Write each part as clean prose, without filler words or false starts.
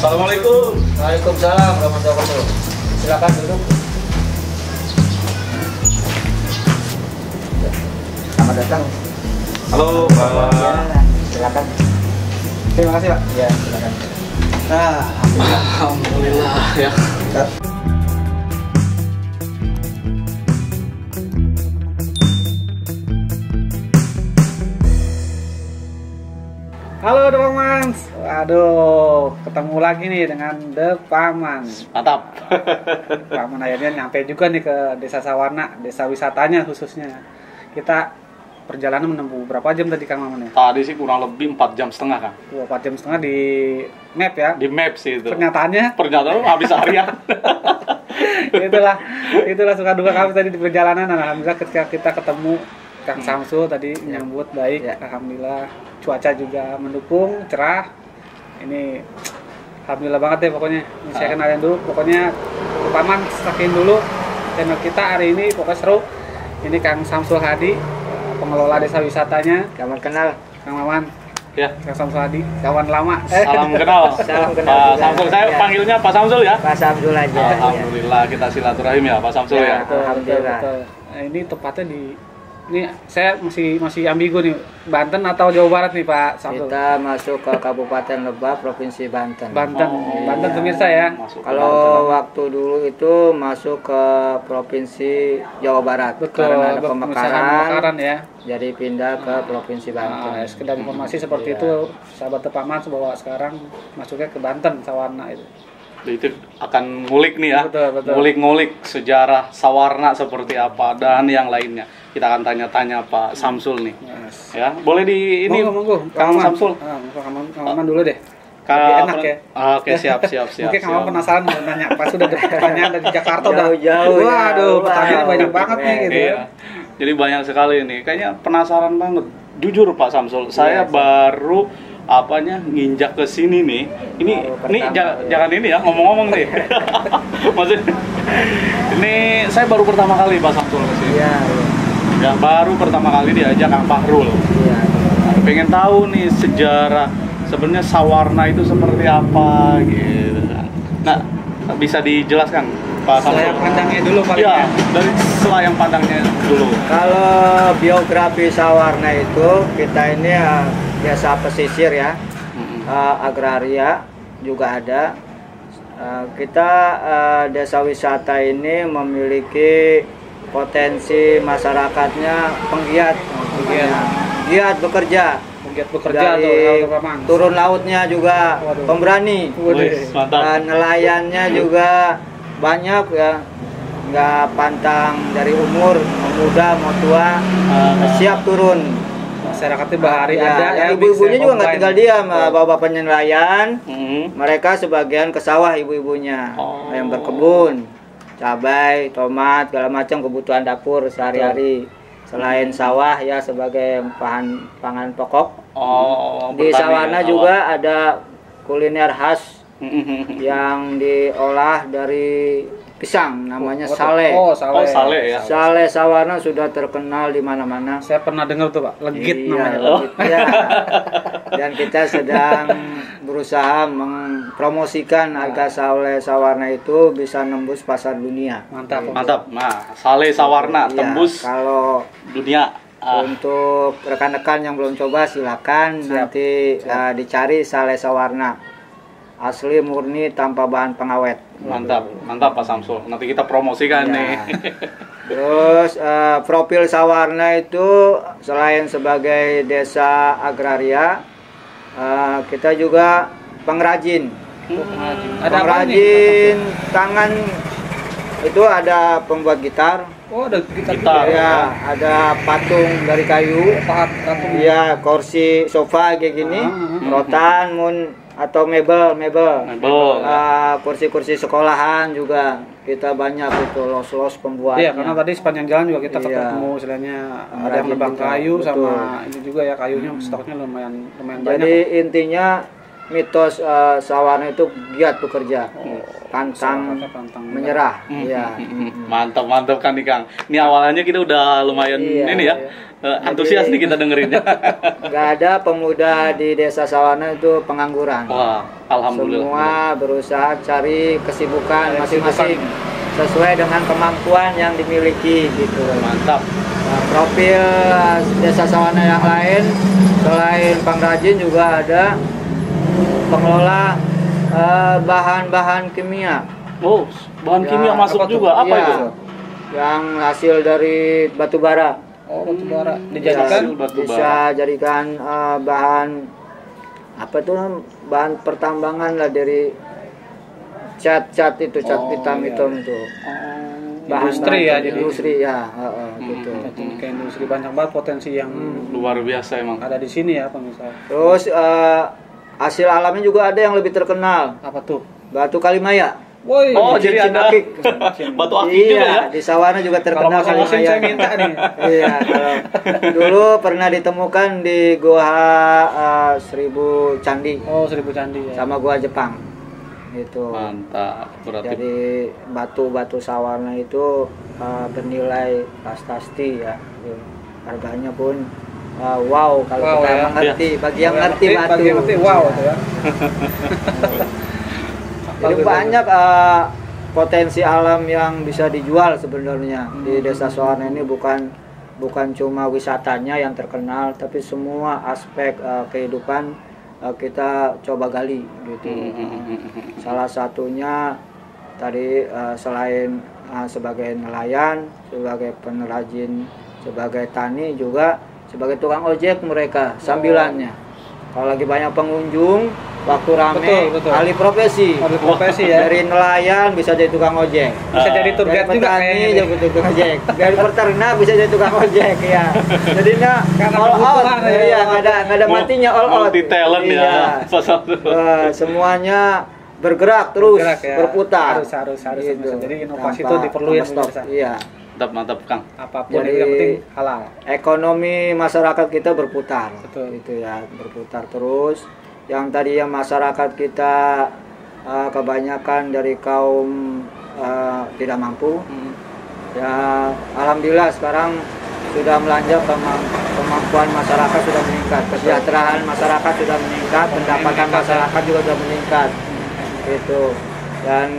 Assalamualaikum. Waalaikumsalam warahmatullahi wabarakatuh. Silakan duduk. Selamat datang. Halo, Pak. Silakan. Terima kasih, Pak. Ya, silakan. Nah, Alhamdulillah ya. halo The Pamans. Waduh, ketemu lagi nih dengan The Pamans. Mantap. Paman akhirnya nyampe juga nih ke Desa Sawarna, desa wisatanya khususnya. Kita perjalanan menempuh berapa jam tadi Kang Maman ya? Tadi sih kurang lebih 4,5 jam, Kang. 4 jam setengah di map ya. Di map sih itu. Pernyataannya Habis harian. itulah suka duka kami tadi di perjalanan. Alhamdulillah ketika kita ketemu Kang Samsul tadi menyambut baik. Ya. Alhamdulillah cuaca juga mendukung, cerah. Ini alhamdulillah banget deh pokoknya. Ini saya kenalin dulu. Pokoknya Paman saking dulu channel kita hari ini pokoknya seru. Ini Kang Samsul Hadi, pengelola desa wisatanya. Kamu kenal? Kang Maman, Ya. Kang Samsul Hadi, kawan lama. Salam kenal. Salam kenal Pak juga. Samsul, saya Ya. panggilnya Pak Samsul ya. Pak Samsul aja. Alhamdulillah kita silaturahim ya Pak Samsul ya. Betul, Alhamdulillah. betul. Nah, ini tepatnya di ini saya masih ambigu nih, Banten atau Jawa Barat nih Pak Samsul? Kita masuk ke Kabupaten Lebak, Provinsi Banten. Banten, Oh, Banten iya. pemirsa ya. Masuk ke Kalau Banten. waktu dulu itu masuk ke Provinsi Jawa Barat Betul, karena ada pemekaran pemekaran, ya. jadi pindah ke Provinsi Banten. Nah, sekedar informasi seperti Iya. itu, sahabat Tepaman bahwa sekarang masuknya ke Banten, Sawarna itu. Itu akan ngulik nih ya. Betul, betul. Ngulik-ngulik sejarah Sawarna seperti apa dan yang lainnya. Kita akan tanya-tanya Pak Samsul nih. Yes. Ya, boleh di ini Monggo, Kang Maman. Samsul. Kang Maman dulu deh. Lebih enak ya. Oke, siap. Mungkin Kang Maman penasaran mau nanya, pas sudah ada pertanyaan dari Jakarta udah. Jauh-jauh ya. Waduh, pertanyaan Wow. banyak banget nih gitu ya. Iya. Jadi banyak sekali nih. Kayaknya penasaran banget. Jujur Pak Samsul, saya Iya, baru nginjak ke sini nih. Ini pertama, jangan ini ya ngomong-ngomong nih. Maksudnya ini saya baru pertama kali Pak Samsul ke sini. Iya, Ya, baru pertama kali diajak Kang Fahrul. iya. Pengen tahu nih sejarah sebenarnya Sawarna itu seperti apa gitu. Nah, bisa dijelaskan Pak Samsul? Selayang pandangnya dulu paling Ya, ya. dari selayang pandangnya dulu. Kalau biografi Sawarna itu kita ini desa pesisir ya, agraria juga ada. Kita desa wisata ini memiliki potensi masyarakatnya penggiat bekerja. Giat bekerja tuh Dari Kang Maman. turun lautnya juga Waduh. pemberani. Wih, mantap. Dan nelayannya juga banyak ya, nggak pantang dari umur, mau muda mau tua siap turun. Masyarakatnya bahari Ya, ada ya. ibu-ibunya bisa juga nggak combine. tinggal diam, bapak-bapaknya nelayan. Hmm. Mereka sebagian ke sawah ibu-ibunya Oh. yang berkebun, cabai, tomat, segala macam kebutuhan dapur sehari-hari. Selain sawah ya sebagai pangan pokok. Oh, Di bertani Sawarna ya, juga ada kuliner khas awal. yang diolah dari pisang, namanya sale. Oh, Oh, sale. sale ya. Sale Sawarna sudah terkenal di mana-mana. Saya pernah dengar tuh Pak, legit Iya, namanya. legit, ya. Dan kita sedang berusaha mempromosikan harga sale Sawarna itu bisa nembus pasar dunia. Mantap. Mantap. Nah, sale Sawarna Iya, tembus kalau dunia. untuk rekan-rekan yang belum coba silakan nanti dicari sale Sawarna. Asli murni tanpa bahan pengawet. Mantap Pak Samsul. Nanti kita promosikan Ya. nih. Terus profil Sawarna itu selain sebagai desa agraria, kita juga pengrajin. Ada apa nih? Pengrajin tangan itu ada pembuat gitar. Oh, ada gitar. Gitar. juga ya. Ya, ada patung dari kayu. Patung. Iya, kursi sofa kayak gini, rotan, atau mebel. Mebel. Kursi-kursi sekolahan juga kita banyak itu los-los pembuatnya. Iya, karena tadi sepanjang jalan juga kita Iya. ketemu istilahnya ada yang Pengrajin nebang kita, kayu betul. sama ini juga ya kayunya stoknya lumayan banyak. Jadi intinya mitos Sawarna itu giat bekerja, pantang Masyarakatnya pantang menyerah. Iya. Mantap kan nih Kang. Ini awalnya kita udah lumayan Iya, ini ya. iya. Antusias nih kita dengerinnya. Nggak ada pemuda di Desa Sawarna itu pengangguran. Wah, alhamdulillah. Semua berusaha cari kesibukan masing-masing sesuai dengan kemampuan yang dimiliki gitu. Mantap. Nah, profil Desa Sawarna yang lain selain pengrajin juga ada pengelola bahan-bahan kimia. Oh, bahan Ya, kimia masuk apa tuh? juga. Apa Iya, itu? yang hasil dari batu bara. Oh, batu bara Ya, dijadikan batu bara. bisa jadikan bahan apa tuh, bahan pertambangan lah, dari cat itu, cat Oh, hitam iya. itu. Industri ya, jadi. industri ya, gitu. Jadi kayak industri banyak banget potensi yang Luar biasa emang. ada di sini ya pemirsa. Terus hasil alamnya juga ada yang lebih terkenal, Apa tuh? batu Kalimaya. Woi, Oh, Cincin jadi ada akik. batu akik juga ya? Iya, di Sawarna juga kalau terkenal masuk musim Kalimaya. saya minta nih. Iya, dulu pernah ditemukan di Gua Seribu Candi Oh, 1000 candi ya. sama Gua Jepang. Gitu. Mantap. Berarti Jadi batu-batu Sawarna itu bernilai prasasti ya. Harganya pun wow kalau Wow, kita ya. mengerti, bagi yang ngerti batu. Bagi yang ngerti, wow tuh ya. Jadi Bagus, banyak potensi alam yang bisa dijual sebenarnya di Desa Sawarna ini, bukan cuma wisatanya yang terkenal, tapi semua aspek kehidupan kita coba gali gitu. Salah satunya tadi selain sebagai nelayan, sebagai pengrajin, sebagai tani, juga sebagai tukang ojek mereka sambilannya. Kalau lagi banyak pengunjung, waktu rame, Betul. alih profesi. Alih profesi ya. Dari nelayan bisa jadi tukang ojek. Bisa jadi tour Dari guide juga petani kayaknya. jadi tukang ojek. Dari peternak bisa jadi tukang ojek ya. Jadinya Karena all out, kebutuhan ya. iya, nggak ada matinya, all out. multi talent Iya. ya. Pasal itu. Semuanya bergerak terus, Bergerak ya. berputar. Harus Gitu. Jadi inovasi Tanpa- itu diperlukan tanpa stop. pemirsa. Iya. Mantap, Kang. Apapun Jadi, itu yang penting halal. Ekonomi masyarakat kita berputar. Betul. Gitu ya, berputar terus. Yang tadinya masyarakat kita kebanyakan dari kaum tidak mampu, ya alhamdulillah sekarang sudah melonjak, kemampuan masyarakat sudah meningkat, kesejahteraan masyarakat sudah meningkat, pendapatan masyarakat juga sudah meningkat, gitu. Dan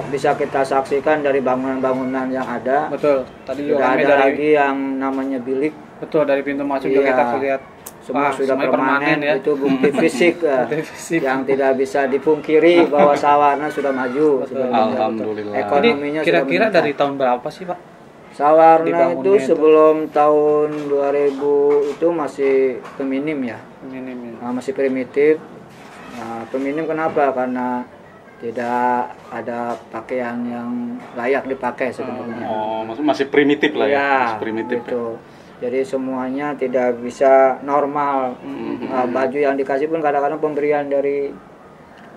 bisa kita saksikan dari bangunan-bangunan yang ada. Betul. Tadi juga Sudah kami ada dari lagi yang namanya bilik, betul dari pintu masuk juga Iya. kita lihat semua wah, sudah semuanya permanen, ya. itu bukti fisik Bukti fisik. yang tidak bisa dipungkiri bahwa Sawarna sudah maju sebenarnya. Alhamdulillah. Jadi Ekonominya sudah kira-kira meningkat. dari tahun berapa sih, Pak? Sawarna dibangunnya itu itu? sebelum tahun 2000 itu masih feminim ya, Minim ya. masih primitif. Nah, feminim kenapa? Karena tidak ada pakaian yang layak dipakai sebenarnya. Oh, masih primitif lah ya. Iya, Masih primitif. Ya. gitu. Jadi semuanya tidak bisa normal. Baju yang dikasih pun kadang-kadang pemberian dari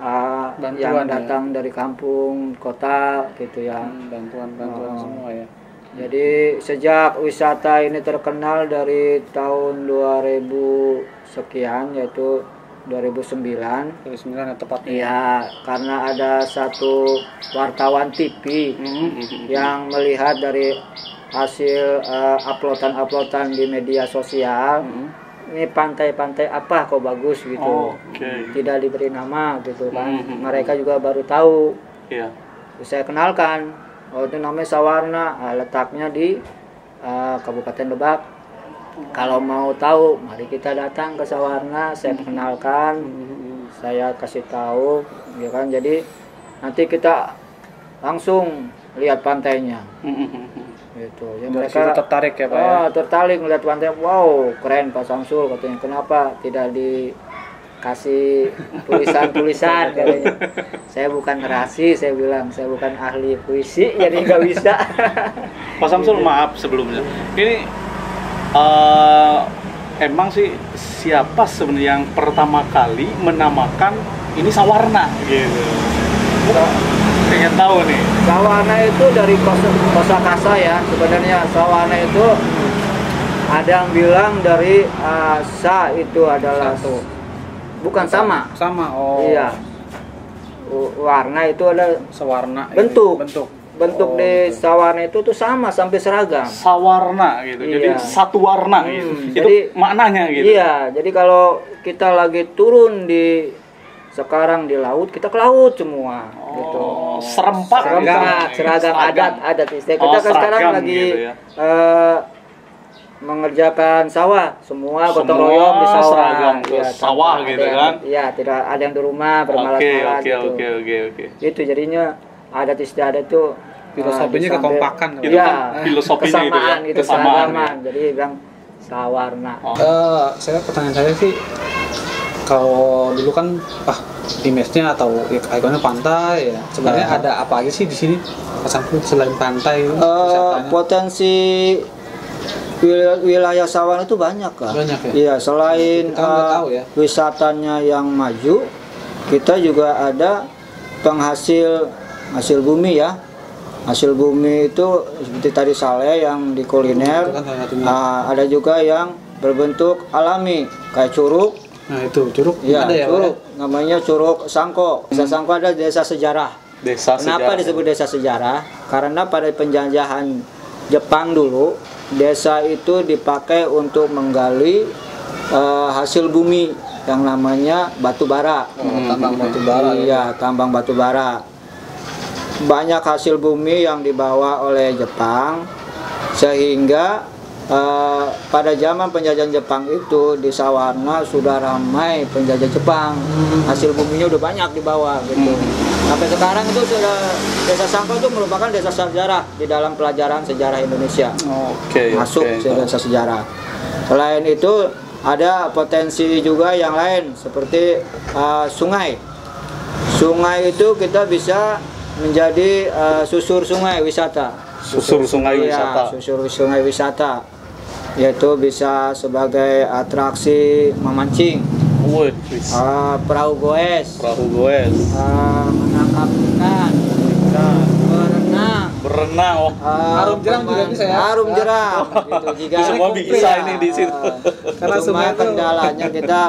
Bantuan yang ya. datang dari kampung, kota gitu ya. Bantuan semua ya. Jadi sejak wisata ini terkenal dari tahun 2000 sekian, yaitu 2009. 2009 ya tepatnya. Iya, karena ada satu wartawan TV yang melihat dari hasil uploadan di media sosial, ini pantai-pantai apa kok bagus gitu, Oke. tidak diberi nama gitu kan. Mereka juga baru tahu. Iya. Saya kenalkan, oh itu namanya Sawarna, letaknya di Kabupaten Lebak. Kalau mau tahu, mari kita datang ke Sawarna, saya kenalkan, saya kasih tahu, ya kan. Jadi nanti kita langsung lihat pantainya. Gitu. Jadi Mereka tertarik ya, Pak ya. tertarik melihat pantai. Wow, keren Pak Samsul katanya. Kenapa tidak dikasih tulisan-tulisan katanya. Saya bukan narasi, saya bilang saya bukan ahli puisi, jadi nggak bisa. Pak Samsul, maaf sebelumnya. Ini emang sih siapa sebenarnya yang pertama kali menamakan ini Sawarna gitu? Pengen tahu nih. Sawarna itu dari kosakata ya. Sebenarnya Sawarna itu ada yang bilang dari sa itu adalah Satu. bukan sama. Sama. Oh. Iya. Warna itu ada Sewarna. bentuk. Bentuk. bentuk di sawarna itu tuh sama sampai seragam. Sawarna gitu. Jadi Iya. satu warna gitu. Itu Jadi- maknanya gitu. Iya, jadi kalau kita lagi turun sekarang di laut, kita ke laut semua gitu. Serempak Seragam adat istilah kita Oh, kan sekarang seragam lagi gitu ya. mengerjakan sawah, semua gotong Semua royong di sawah. seragam ke Iya, sawah tanpa gitu ada yang- kan. Iya, tidak ada yang di rumah bermalas-malas gitu. Oke. Itu jadinya adat istiadat itu Filosofinya kekompakan. Itu Iya, kan filosofinya itu ya, kesamaan gitu, kesamaan keseragaman. Jadi bilang sawarna. Saya pertanyaan saya sih, kalau dulu kan image-nya atau ikonnya pantai ya. Sebenarnya ada apa aja sih di sini? Pak Samsul, selain pantai wisatanya? Potensi wilayah Sawarna itu banyak kan? Banyak ya? Iya, selain Kita nggak tahu ya. wisatanya yang maju, kita juga ada hasil bumi ya. Hasil bumi itu seperti tadi sale yang di kuliner, Itu kan salah satunya. ada juga yang berbentuk alami kayak curug. Nah itu curug Iya, ada ya Pak? curug. Namanya Curug Sangko. Desa Sangko ada desa sejarah. Desa Kenapa sejarah. disebut desa sejarah? Karena pada penjajahan Jepang dulu, desa itu dipakai untuk menggali hasil bumi yang namanya batu bara. Tambang batu bara. Iya, tambang batu bara. Banyak hasil bumi yang dibawa oleh Jepang, sehingga pada zaman penjajahan Jepang itu di Sawarna sudah ramai penjajah Jepang. Hasil buminya udah banyak dibawa gitu. Sampai sekarang itu sudah desa Sangko itu merupakan desa sejarah di dalam pelajaran sejarah Indonesia. Oke. Masuk desa sejarah. Selain itu ada potensi juga yang lain seperti sungai. Sungai itu kita bisa menjadi susur sungai wisata. Susur sungai Iya, wisata. susur sungai wisata. Yaitu bisa sebagai atraksi memancing, Wih, perahu goes, perahu goes. menangkap ikan, Berenang. Harum jeram juga bisa ya? Harum jeram gitu. Jika Semua bisa ini di situ. Karena sungai itu- kendalanya kita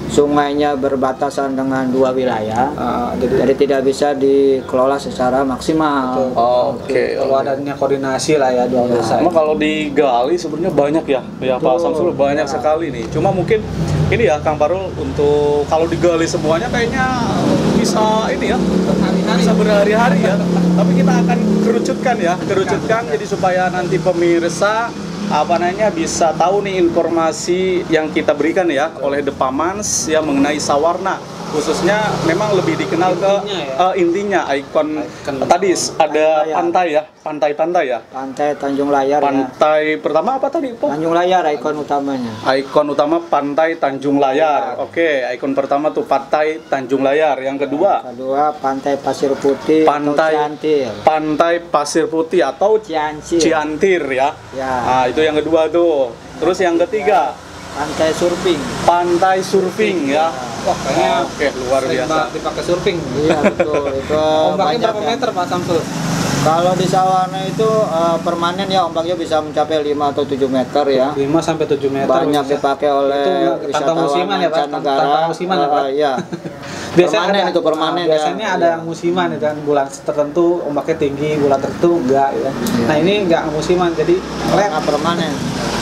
sungainya berbatasan dengan dua wilayah, jadi tidak bisa dikelola secara maksimal. Oke. Kalau adanya koordinasi lah ya dua desa. Sama kalau digali sebenarnya banyak ya Pak Samsul, banyak sekali nih. Cuma mungkin ini ya Kang Parul, untuk kalau digali semuanya kayaknya bisa ini ya, bisa berhari-hari ya. Tapi kita akan kerucutkan jadi supaya nanti pemirsa bisa tahu nih informasi yang kita berikan ya oleh The Pamans ya mengenai Sawarna. Khususnya memang lebih dikenal intinya ikon tadi ada pantai ya. Pantai Tanjung Layar. Pantai pertama apa tadi, Pak? Tanjung Layar ikon utamanya. Ikon utama Pantai Tanjung Layar. Oke, ikon pertama tuh Pantai Tanjung Layar. Yang kedua, Pantai Pasir Putih Pantai atau Ciantir. Pantai Pasir Putih atau Ciantir ya. Nah, itu yang kedua tuh. Terus yang ketiga, Pantai Surfing ya. Wah kayaknya luar biasa. dipakai surfing. Iya betul. Itu Ombaknya berapa banyak ya. meter Pak Samsul? Kalau di Sawarna itu permanen ya, ombaknya bisa mencapai 5 atau 7 meter ya. 5 sampai 7 meter. Banyak bisa. dipakai oleh Itu tanpa wisatawan musiman ya Pak? mancanegara. Tanpa musiman ya Pak? Iya. Biasanya Permanen itu permanen ya. biasanya ada yang musiman ya kan, bulan tertentu ombaknya tinggi, bulan tertentu enggak ya. Nah ini enggak musiman, jadi Karena permanen.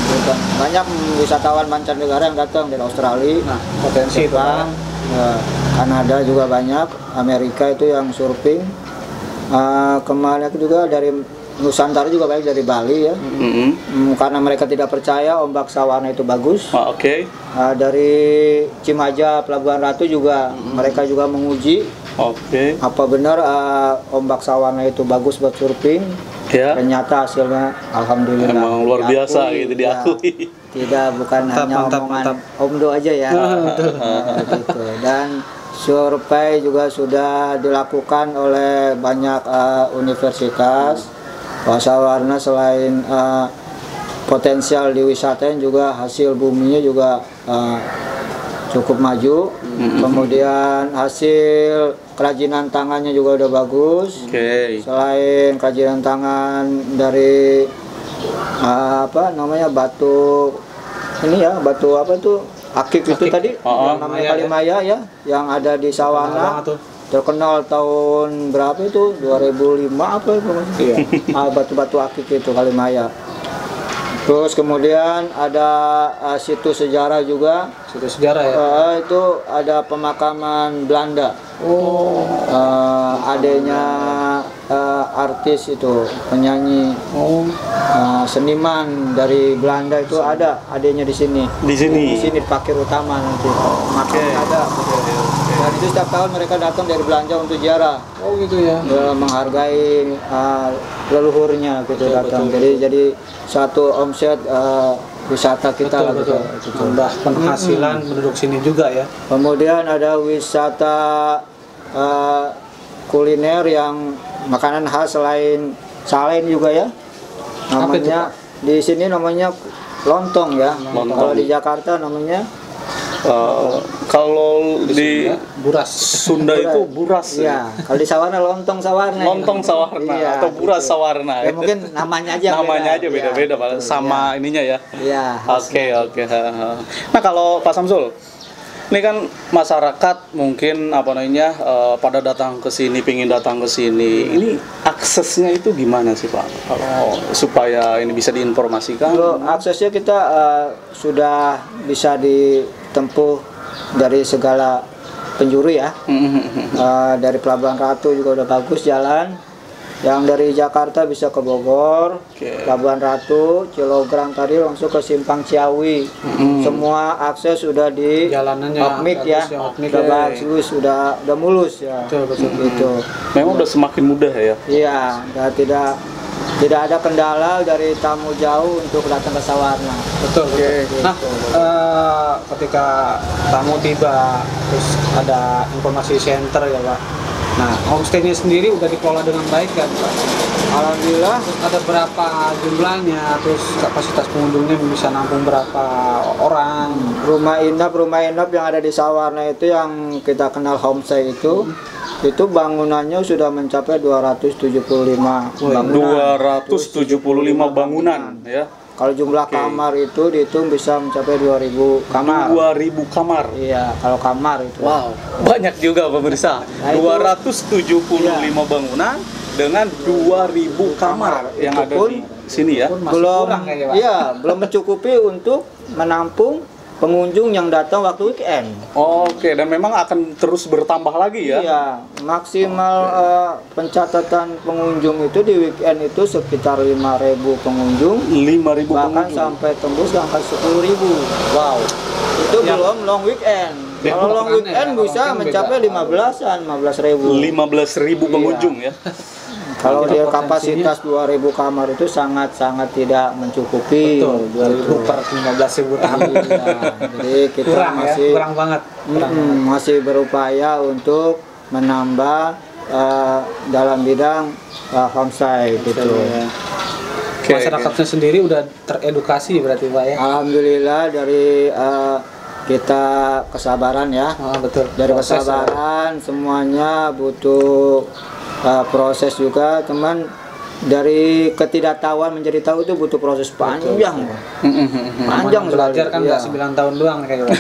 Gitu. Banyak wisatawan mancanegara yang datang dari Australia, Nah, potensi itu Jepang, ya, Kanada juga banyak, Amerika itu yang surfing. Kemarin itu juga dari Nusantara juga banyak, dari Bali ya. Karena mereka tidak percaya ombak Sawarna itu bagus. Oke. Dari Cimaja, Pelabuhan Ratu juga mereka juga menguji Oke. apa benar ombak Sawarna itu bagus buat surfing. Ya. Ternyata hasilnya alhamdulillah Emang luar biasa diakui, gitu ya. diakui. Tidak, bukan hanya omongan Omdo aja ya. Gitu. Dan survei juga sudah dilakukan oleh banyak universitas. Sawarna selain potensial di wisatanya juga hasil buminya juga cukup maju. Kemudian hasil kerajinan tangannya juga udah bagus. Oke. Selain kerajinan tangan dari batu ini ya, batu apa itu akik itu tadi yang namanya Kalimaya ya, yang ada di Sawarna. terkenal tahun berapa itu 2005 apa itu Iya. batu-batu akik itu Kalimaya. Terus kemudian ada situs sejarah juga. Sudah sejarah ya. Itu ada pemakaman Belanda. Oh. Adanya artis itu penyanyi Oh. seniman dari Belanda itu ada adanya di sini. Di sini. Di sini parkir utama nanti. Makamnya ada. Dan itu setiap tahun mereka datang dari Belanda untuk ziarah. Oh gitu ya. Menghargai leluhurnya gitu Betul, datang. betul, Jadi satu omset wisata kita lah gitu. Tambah penghasilan penduduk sini juga ya. Kemudian ada wisata kuliner yang makanan khas selain salen juga ya. Apa itu, Namanya di sini namanya lontong ya. Lontong. Kalau di Jakarta namanya Kalau di Buras. Sunda itu buras iya. Kalau di Sawarna lontong Sawarna. Lontong sawarna Iya, atau buras gitu. sawarna. Ya, mungkin namanya aja Namanya aja beda. beda-beda, Iya, Pak. betul, Sama ininya ya. Iya. Oke. Nah, kalau Pak Samsul, ini kan masyarakat mungkin apa namanya pada datang ke sini, pingin datang ke sini. Ini aksesnya itu gimana sih, Pak? Kalau supaya ini bisa diinformasikan. Kalau aksesnya kita sudah bisa ditempuh dari segala penjuru ya. Dari Pelabuhan Ratu juga udah bagus jalan. Yang dari Jakarta bisa ke Bogor, Oke. Pelabuhan Ratu, Cilograng tadi langsung ke Simpang Ciawi. Semua akses sudah di Jalanannya Hotmik ya, bagus ya, Hotmik udah ya. bagus, sudah mulus ya. Betul. Gitu. Memang udah semakin mudah ya. Iya, udah tidak ada kendala dari tamu jauh untuk datang ke Sawarna. Betul. Nah, ketika tamu tiba, terus ada informasi center ya Pak. Nah, homestay-nya sendiri udah dikelola dengan baik kan Pak? Alhamdulillah. Terus ada berapa jumlahnya, terus kapasitas pengunjungnya bisa nampung berapa orang? Rumah inap yang ada di Sawarna itu yang kita kenal homestay itu bangunannya sudah mencapai 275 bangunan. 275 bangunan ya. Kalau jumlah kamar itu dihitung bisa mencapai 2000 kamar. 2000 kamar. Iya, kalau kamar itu. Wow, banyak juga pemirsa. Nah, itu- 275 bangunan dengan 2000 kamar yang Itu ada pun di sini ya. Masih belum kurang kayaknya, Pak. iya, belum mencukupi untuk menampung pengunjung yang datang waktu weekend. Oke, dan memang akan terus bertambah lagi ya. Iya, maksimal pencatatan pengunjung itu di weekend itu sekitar 5.000 pengunjung, 5.000 bahkan pengunjung. sampai tembus angka 10.000. Wow. Itu Ya. belum long weekend. Ya, Kalau long bukannya weekend ya, bisa kalau weekend mencapai beda. 15.000. 15.000 pengunjung ya. Kalau Itu dia potensinya- kapasitas 2.000 kamar itu sangat-sangat tidak mencukupi. Betul, 2000 per 15.000 tamu. Iya, jadi kita Kurang masih ya, kurang banget. masih berupaya untuk menambah dalam bidang homestay gitu. Oke, Masyarakatnya sendiri udah teredukasi berarti Pak ya? Alhamdulillah dari kita kesabaran ya. Betul. Dari Proses, kesabaran semuanya butuh proses juga, teman. Dari ketidaktahuan menjadi tahu itu butuh proses panjang. Panjang belajar kan sekali, nggak iya. 9 tahun doang nih kayaknya.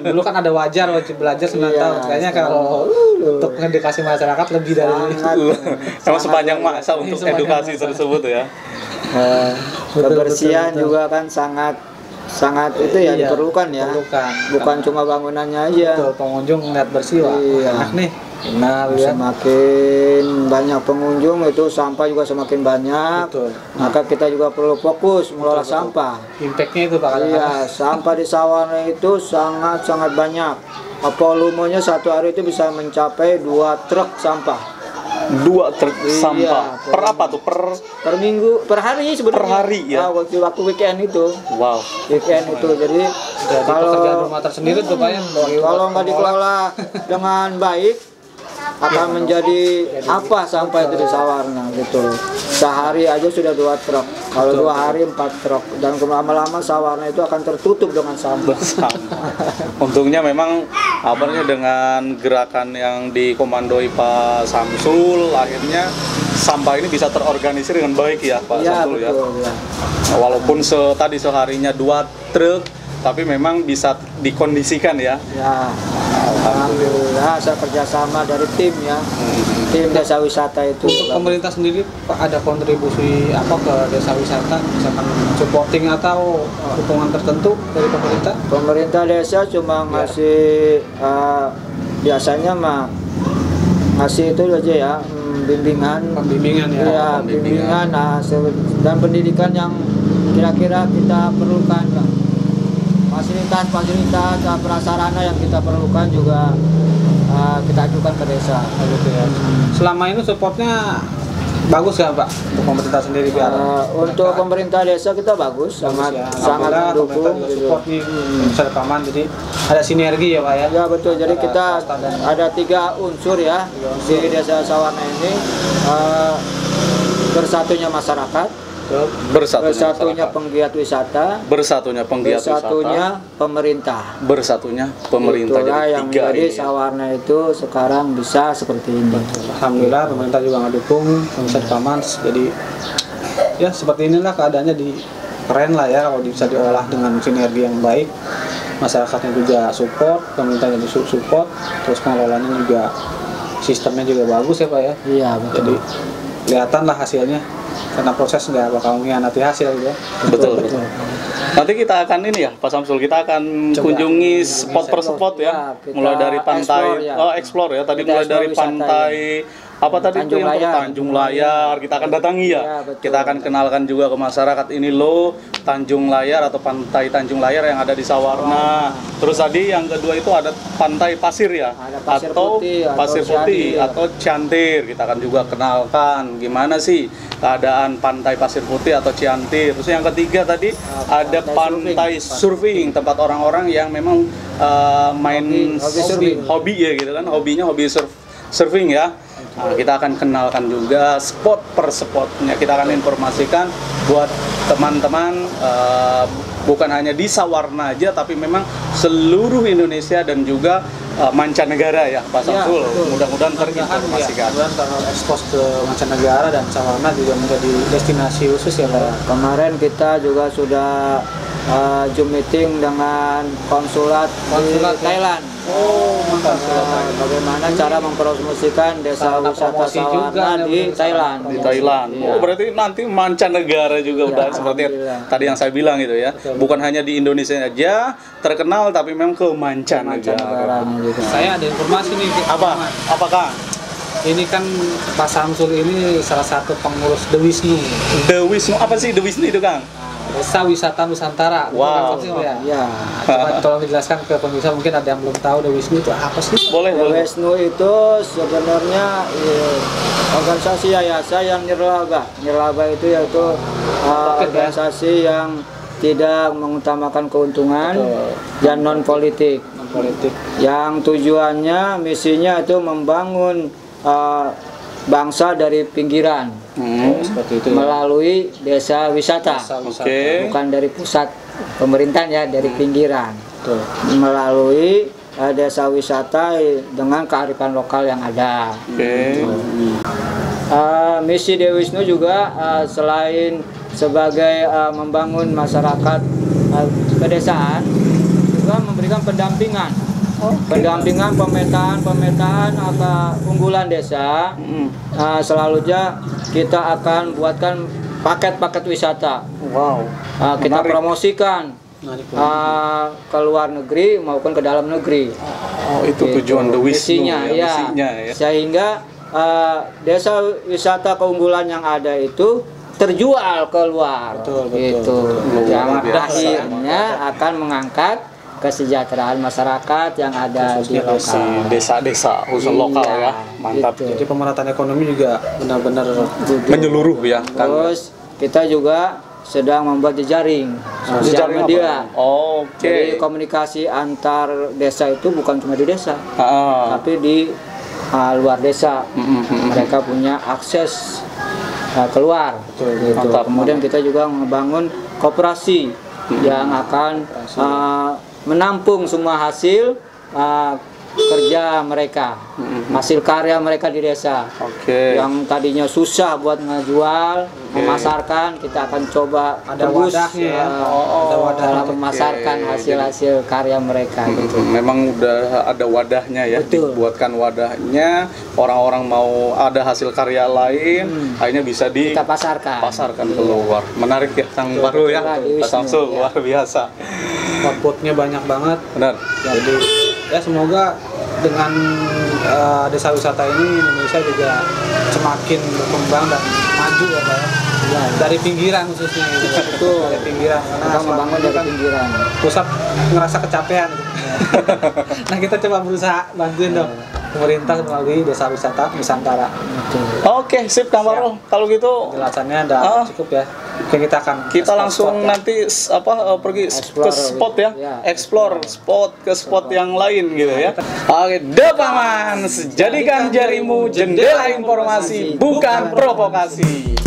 Dulu kan ada wajib belajar 9 Iya, tahun. Kayaknya kalau untuk edukasi masyarakat lebih dari Sangat, Emang sepanjang masa Iya, untuk sepanjang edukasi masa. tersebut ya. kebersihan betul. juga kan sangat itu ya Iya, diperlukan ya. diperlukan. Bukan cuma bangunannya aja. Betul, pengunjung ngeliat bersih wah. Iya. Enak nih. Nah, ya. Semakin banyak pengunjung itu sampah juga semakin banyak. Betul. Maka kita juga perlu fokus mengelola sampah. Impact-nya itu Pak Iya, kadang-kadang. sampah di Sawarna itu sangat banyak. Volumenya satu hari itu bisa mencapai 2 truk sampah 2 truk Iya, sampah. Per apa tuh? per minggu, per hari sebenarnya. Per hari, ya? Waktu weekend itu. Wow. Weekend itu jadi Jadi pekerjaan rumah tersendiri tuh Pak ya. kalau nggak dikelola dengan baik akan menjadi apa sampah itu di Sawarna gitu. Sehari aja sudah 2 truk, kalau 2 hari 4 truk, dan lama-lama Sawarna itu akan tertutup dengan sampah. Bersama. Untungnya memang apa namanya dengan gerakan yang dikomandoi Pak Samsul, akhirnya sampah ini bisa terorganisir dengan baik ya Pak Iya Samsul ya. betul ya. Walaupun tadi seharinya 2 truk, tapi memang bisa dikondisikan ya. Ya, alhamdulillah rasa kerjasama dari tim ya, tim desa wisata itu. Untuk pemerintah sendiri Pak, ada kontribusi apa ke desa wisata, misalkan supporting atau dukungan tertentu dari pemerintah? Pemerintah desa cuma ngasih biasanya mah ngasih itu aja ya, Pembimbingan ya. Iya, bimbingan dan pendidikan yang kira-kira kita perlukan lah. Fasilitas prasarana yang kita perlukan juga kita ajukan ke desa. Gitu ya. Selama ini supportnya bagus ya Pak untuk pemerintah sendiri biar untuk pemerintah desa kita bagus, sangat ya. sangat Alhamdulillah, mendukung pemerintah juga gitu. support nih Desa Paman, jadi ada sinergi ya Pak ya. Ya betul, jadi Antara kita swasta dan ada 3 unsur ya di desa Sawarna ini, bersatunya masyarakat, bersatunya penggiat wisata, bersatunya penggiat bersatunya pemerintah. bersatunya pemerintah. Itulah Jadi yang 3 menjadi ini. Sawarna itu sekarang bisa seperti ini. Alhamdulillah pemerintah juga ngedukung Desa Paman, jadi ya seperti inilah keadaannya, di keren lah ya kalau bisa diolah dengan sinergi yang baik. Masyarakatnya juga support, pemerintahnya juga support, terus pengelolaannya juga sistemnya juga bagus ya Pak ya. Iya betul. Jadi kelihatan lah hasilnya, karena proses nggak bakal mengkhianati hasil gitu ya. Betul. Nanti kita akan ini ya, Pak Samsul, kita akan Coba. kunjungi spot per spot ya, Ya, kita mulai dari pantai, explore ya. explore ya. Tadi Kita mulai dari explore wisata pantai apa tadi itu Tanjung yang Layar. Tanjung Layar, kita akan datangi ya. Ya, betul. Kita akan kenalkan juga ke masyarakat, ini loh Tanjung Layar atau pantai Tanjung Layar yang ada di Sawarna. Terus tadi yang kedua itu ada pantai pasir ya, Ada pasir atau putih, atau pasir putih Ciandir. atau Ciantir. Kita akan juga kenalkan gimana sih keadaan pantai pasir putih atau Ciantir. Terus yang ketiga tadi ada pantai surfing, tempat orang-orang yang memang main Hobi surfing. hobi ya gitu kan, hobinya hobi surfing ya. Nah, kita akan kenalkan juga spot per spotnya, kita akan informasikan buat teman-teman bukan hanya di Sawarna aja, tapi memang seluruh Indonesia dan juga mancanegara ya Pak Ya, Samsul. betul. Mudah-mudahan terinformasikan. Mudah-mudahan kalau ekspos ke mancanegara dan Sawarna juga menjadi destinasi khusus ya Pak ya. Kemarin kita juga sudah Zoom meeting dengan konsulat di Konsulat, ya? Thailand. Oh, mantap. Bagaimana cara mempromosikan desa Sarana wisata promosi juga Sawarna nih, di Thailand. Di Thailand. Iya. Oh, berarti nanti mancanegara juga Ya, udah seperti alhamdulillah. tadi yang saya bilang gitu ya. Betul. Bukan hanya di Indonesia aja terkenal, tapi memang ke mancanegara. Mancanegaranya juga. Saya ada informasi nih Pak. Apa? Apakah Ini kan Pak Samsul ini salah satu pengurus The Wisnu. The Wisnu, apa sih The Wisnu itu Kang? Desa Wisata Nusantara. Wow. Bukan Samsul ya? Ya. Coba tolong dijelaskan ke pemirsa, mungkin ada yang belum tahu The Wisnu itu apa sih? Boleh, boleh. Wisnu itu sebenarnya organisasi yayasan yang nirlaba. Nirlaba itu yaitu organisasi yang tidak mengutamakan keuntungan dan non politik. Politik. Yang tujuannya, misinya itu membangun bangsa dari pinggiran Seperti itu ya. melalui desa wisata. Desa wisata. Oke. Bukan dari pusat pemerintahan ya, dari pinggiran. Betul. Melalui desa wisata dengan kearifan lokal yang ada. Oke. Misi Dewi Wisnu juga selain sebagai membangun masyarakat pedesaan, juga memberikan pendampingan. Pendampingan pemetaan unggulan desa. Selalunya kita akan buatkan paket-paket wisata. Wow. Kita Menarik. promosikan ke luar negeri maupun ke dalam negeri. Oh, itu tujuan The Wisnu Misinya, ya, ya. misinya ya. Sehingga desa wisata keunggulan yang ada itu terjual keluar. Betul, betul. Gitu. Luar Yang biasa. akhirnya akan mengangkat kesejahteraan masyarakat yang ada di Khususnya si lokal. desa-desa khusus Iya, lokal ya. Mantap. gitu. Jadi pemerataan ekonomi juga benar-benar Menyeluruh ya, Kang. Terus kita juga sedang membuat jejaring sosial Jejaring apa? media. Oke. Jadi komunikasi antar desa itu bukan cuma di desa, tapi di luar desa. Mereka punya akses keluar. Gitu. Mantap, Kemudian kita juga membangun koperasi yang akan menampung semua hasil kerja mereka, hasil karya mereka di desa. Oke. Yang tadinya susah buat ngejual, memasarkan, kita akan coba Ada tebus, wadahnya ya. ada wadah dalam Oke. memasarkan hasil-hasil karya mereka gitu. Memang udah ada wadahnya ya, Betul. dibuatkan wadahnya, orang-orang mau ada hasil karya lain, akhirnya bisa Kita pasarkan. dipasarkan keluar. Menarik ya, Kang Parul ya, Betul, Pak Samsul, ya. luar biasa. Outputnya banyak banget. Benar. Jadi ya semoga dengan desa wisata ini Indonesia juga semakin berkembang dan maju ya Pak. Ya, Dari pinggiran khususnya gitu. Betul. Dari pinggiran karena kita selama membangun ini dari kan pinggiran. pusat ngerasa kecapean gitu. Nah kita coba berusaha bantuin dong pemerintah melalui desa wisata Nusantara. Betul. Oke, sip Kang Parul. Kalau gitu Penjelasannya udah cukup ya. Oke, kita akan kita explore langsung spot ya. nanti pergi ke Explore, spot ya, ya, explore spot ke spot yang lain gitu ya. Oke, Depaman, jadikan jarimu jendela informasi bukan provokasi.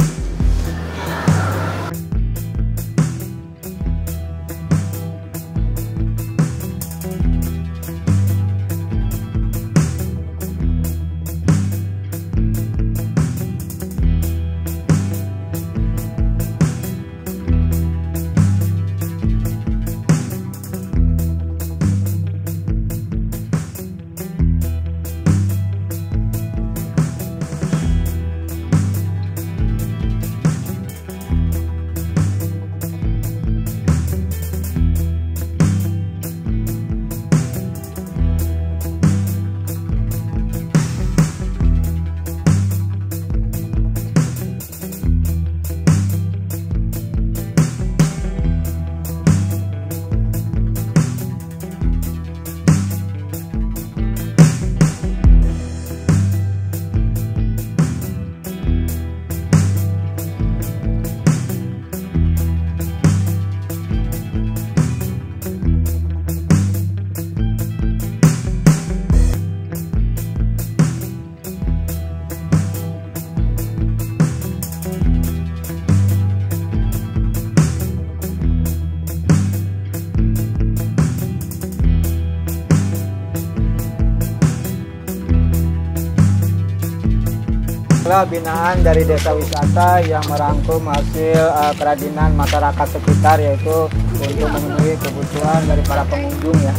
Binaan dari desa wisata yang merangkum hasil kerajinan masyarakat sekitar, yaitu untuk memenuhi kebutuhan dari para pengunjung ya.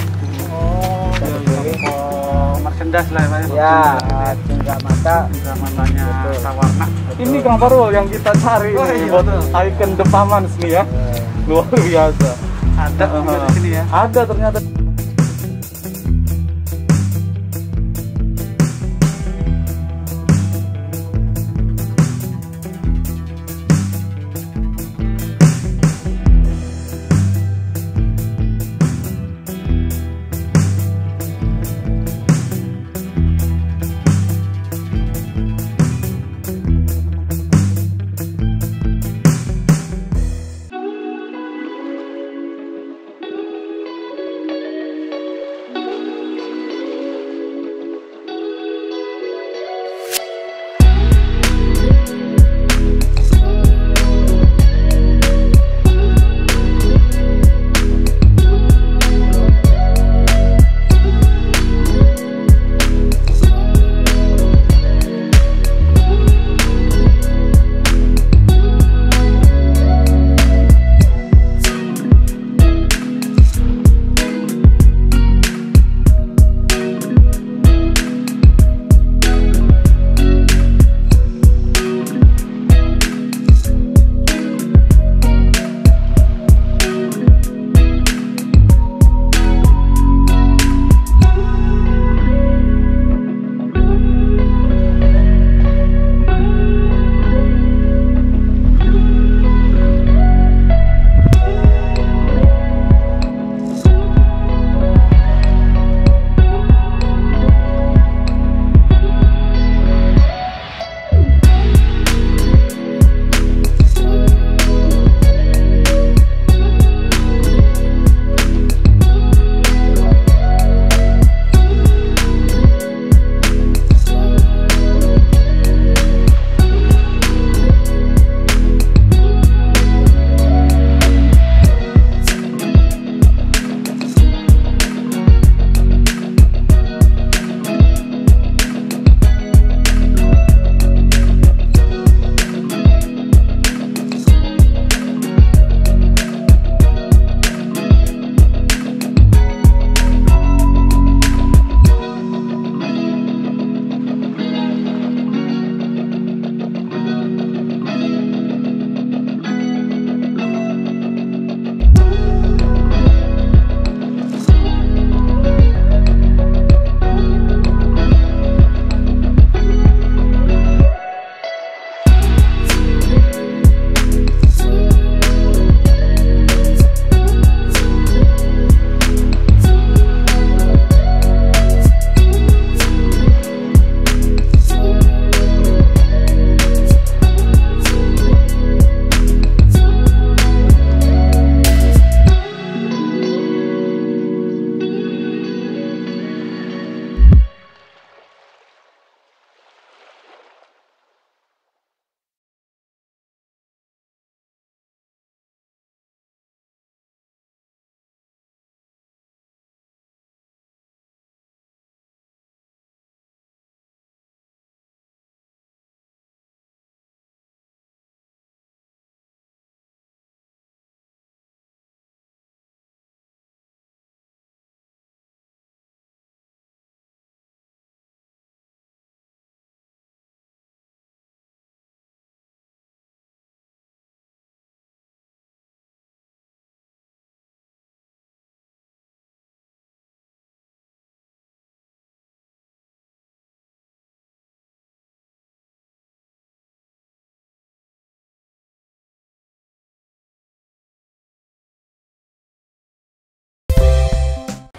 merchandise lah ya Pak. Ya, tinggal mata. Zamannya Betul. Sawarna. Ini Kang Parul yang kita cari Oh, nih iya, buat betul. icon Depaman nih ya. Luar biasa. Ada juga di sini ya. Ada ternyata.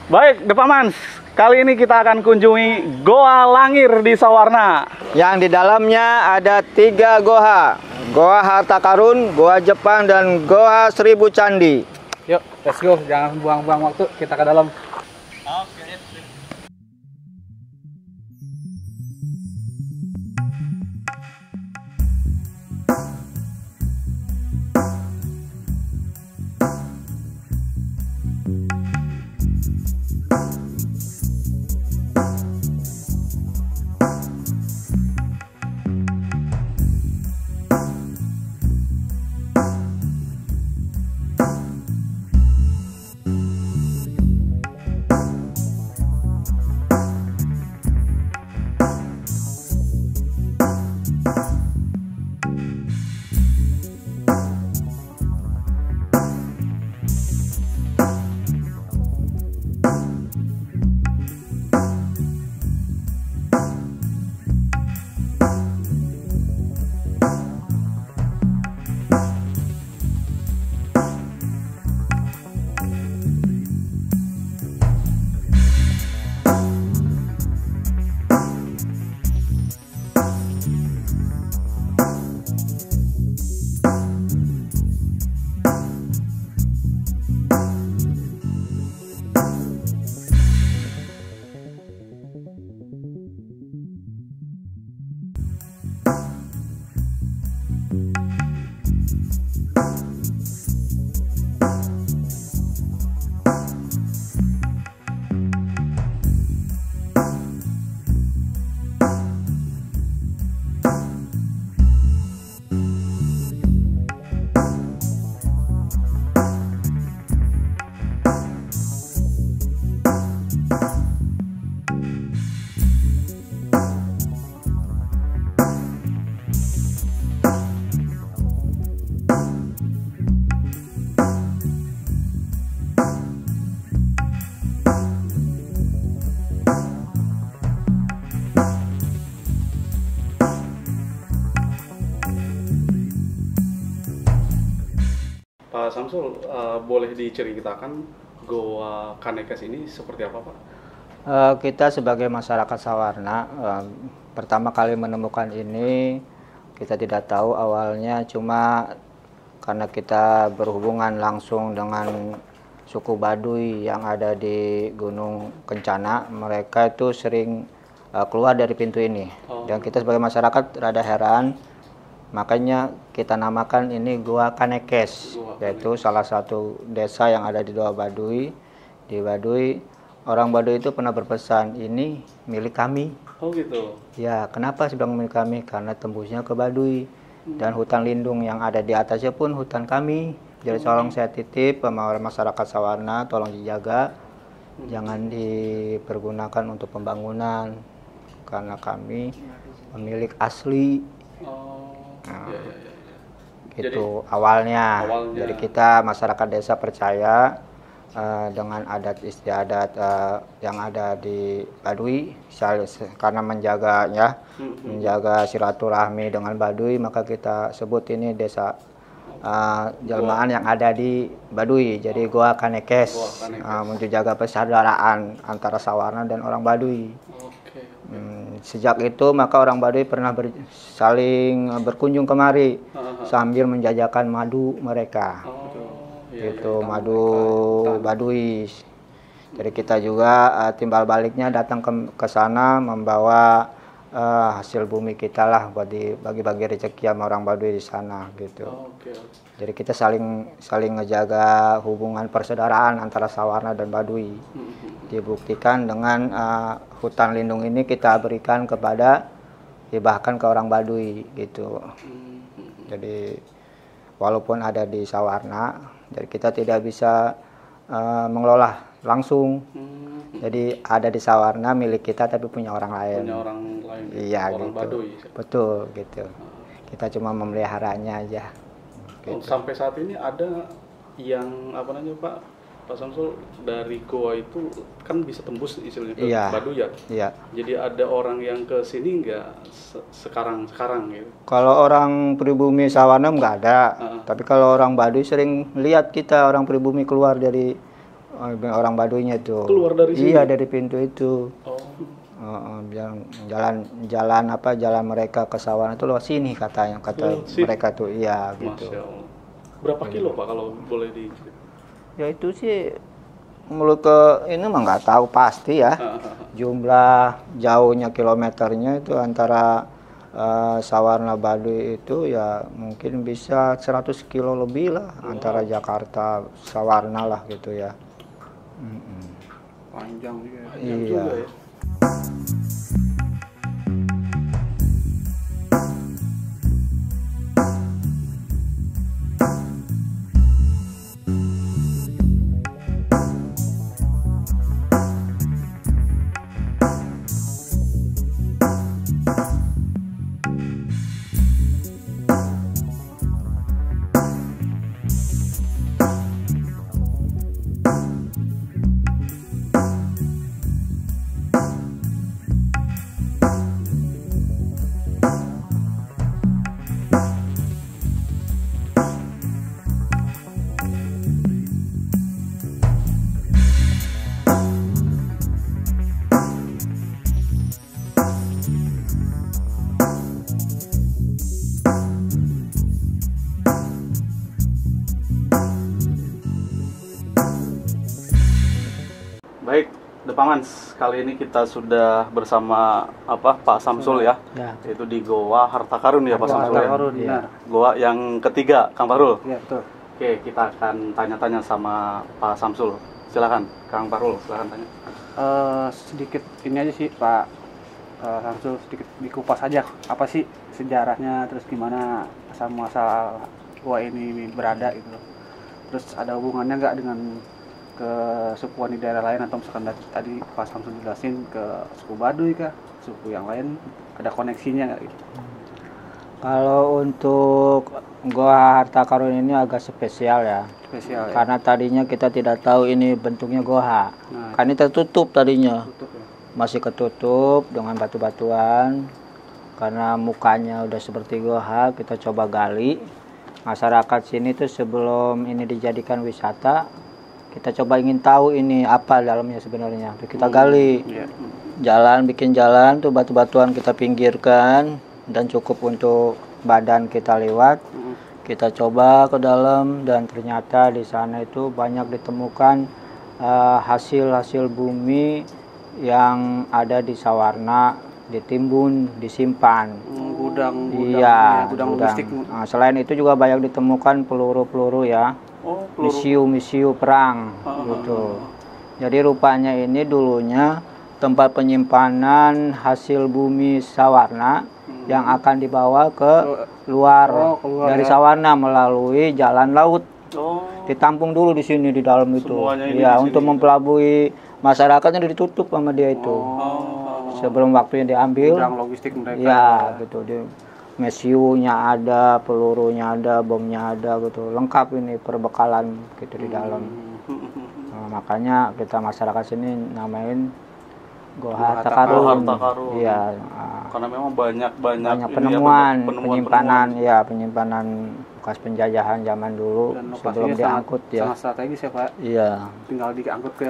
Baik, Depaman. Kali ini kita akan kunjungi Goa Langir di Sawarna. Yang di dalamnya ada 3 goa. Goa Harta Karun, Goa Jepang, dan Goa Seribu Candi. Yuk, let's go. Jangan buang-buang waktu. Kita ke dalam. Pak Samsul, boleh diceritakan Goa Kanekes ini seperti apa, Pak? Kita sebagai masyarakat Sawarna pertama kali menemukan ini, kita tidak tahu awalnya, cuma karena kita berhubungan langsung dengan suku Baduy yang ada di Gunung Kencana. Mereka itu sering keluar dari pintu ini. Dan kita sebagai masyarakat rada heran, makanya kita namakan ini Goa Kanekes, yaitu salah satu desa yang ada di Doa Baduy. Di Baduy, orang Baduy itu pernah berpesan, ini milik kami. Oh gitu. Ya, kenapa sedang milik kami? Karena tembusnya ke Baduy. Dan hutan lindung yang ada di atasnya pun hutan kami. Jadi tolong saya titip sama masyarakat Sawarna, tolong dijaga. Jangan dipergunakan untuk pembangunan. Karena kami pemilik asli. Nah, gitu jadi, awalnya. Jadi kita masyarakat desa percaya dengan adat istiadat yang ada di Baduy, karena menjaga silaturahmi dengan Baduy, maka kita sebut ini desa jelmaan yang ada di Baduy. Jadi Goa Kanekes, menjaga persaudaraan antara Sawarna dan orang Baduy. Sejak itu maka orang Baduy pernah saling berkunjung kemari sambil menjajakan madu mereka. Itu madu Baduy. Jadi kita juga timbal baliknya datang ke sana membawa hasil bumi kita lah buat bagi-bagi rezeki sama orang Baduy di sana gitu. Jadi kita saling ngejaga hubungan persaudaraan antara Sawarna dan Baduy. Dibuktikan dengan hutan lindung ini kita berikan bahkan ke orang Baduy gitu. Jadi walaupun ada di Sawarna, jadi kita tidak bisa mengelola langsung. Jadi ada di Sawarna milik kita tapi punya orang lain. Punya orang lain. Iya, orang gitu. Baduy. Betul gitu. Kita cuma memeliharanya aja. Gitu. Sampai saat ini ada yang Pak Samsul, dari goa itu kan bisa tembus istilahnya ke Baduy ya? Iya. Jadi ada orang yang ke sini nggak sekarang gitu? Kalau orang pribumi Sawarna nggak ada. Tapi kalau orang Baduy sering lihat kita orang pribumi keluar dari orang Baduinya itu. Keluar dari sini? Iya, dari pintu itu. Oh. Jalan mereka ke Sawarna itu lewat sini katanya, kata Lewat sini? mereka tuh. Iya gitu. Masya Allah. Berapa kilo Pak kalau boleh di? Ya itu sih menurut ke ini mah nggak tahu pasti ya. Jumlah jauhnya kilometernya itu antara Sawarna Baduy itu ya mungkin bisa 100 kilo lebih lah antara Jakarta Sawarna lah gitu ya. Panjang juga. Iya. Juga ya. Baik, Depamans, kali ini kita sudah bersama Pak Samsul ya, yaitu di Goa Harta Karun ya Pak Samsul ya. Benar. Goa yang ketiga, Kang Parul. Iya, betul. Oke, kita akan tanya-tanya sama Pak Samsul. Silakan, Kang Parul, silakan tanya. Sedikit ini aja sih Pak Samsul, sedikit dikupas aja apa sih sejarahnya, terus gimana asal-muasal gua ini berada gitu loh. Terus ada hubungannya nggak dengan kesukuan di daerah lain, atau misalkan tadi Pak Samsul jelasin ke suku Baduy kah, suku yang lain, ada koneksinya nggak gitu? Kalau untuk Goa Harta Karun ini agak spesial ya. Spesial ya? Karena tadinya kita tidak tahu ini bentuknya goa. Nah, Kan ini tertutup tadinya. tutup ya? Masih ketutup dengan batu-batuan. Karena mukanya udah seperti goa, kita coba gali. Masyarakat sini tuh sebelum ini dijadikan wisata, kita coba ingin tahu ini apa dalamnya sebenarnya. Kita gali. Iya. Bikin jalan tuh batu-batuan kita pinggirkan dan cukup untuk badan kita lewat. Kita coba ke dalam dan ternyata di sana itu banyak ditemukan hasil-hasil bumi yang ada di Sawarna, ditimbun, disimpan. Gudang logistik. Nah, selain itu juga banyak ditemukan peluru-peluru ya. Oh, peluru. Misiu perang gitu. Jadi rupanya ini dulunya tempat penyimpanan hasil bumi Sawarna yang akan dibawa ke luar, keluar dari ya. Sawarna melalui jalan laut. Oh, Ditampung dulu di sini di dalam itu. Semuanya ini Ya, di untuk sini. mempelabui masyarakatnya ditutup sama dia itu. Sebelum waktunya diambil. Gudang logistik mereka. Ya, gitu. Mesiunya ada, pelurunya ada, bomnya ada gitu. Lengkap ini perbekalan gitu di dalam. Nah, makanya kita masyarakat sini namain Goa Harta Karun. Harta Karun. Iya. Karena memang banyak Banyak ini penemuan, penyimpanan. penyimpanan bekas penjajahan zaman dulu Dan sebelum lokasinya diangkut ya. sangat strategis ya Pak. Iya. Tinggal diangkut ke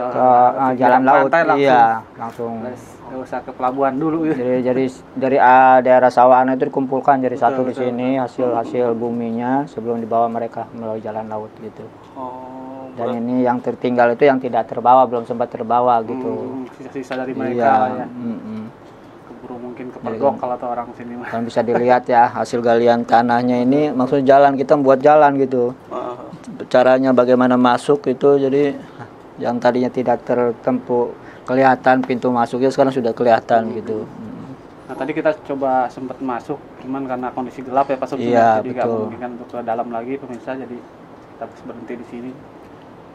Jalan laut. pantai langsung. Iya, langsung. Nggak usah ke pelabuhan dulu ya. Jadi dari daerah Sawarna itu dikumpulkan jadi satu di betul. sini hasil buminya sebelum dibawa mereka melalui jalan laut gitu. Oh, Dan ini yang tertinggal itu yang tidak terbawa, belum sempat terbawa gitu. Sisa-sisa dari mereka Iya. lah ya. mm-mm. Keburu mungkin kepergok kalau atau orang sini mah. Dan bisa dilihat ya hasil galian tanahnya ini, maksudnya jalan kita buat jalan gitu. Caranya bagaimana masuk itu, jadi yang tadinya tidak tertempu kelihatan pintu masuknya sekarang sudah kelihatan gitu. Nah tadi kita coba sempat masuk, cuman karena kondisi gelap ya Pak Subsidi, Iya, jadi nggak betul. memungkinkan untuk ke dalam lagi pemirsa, jadi kita harus berhenti di sini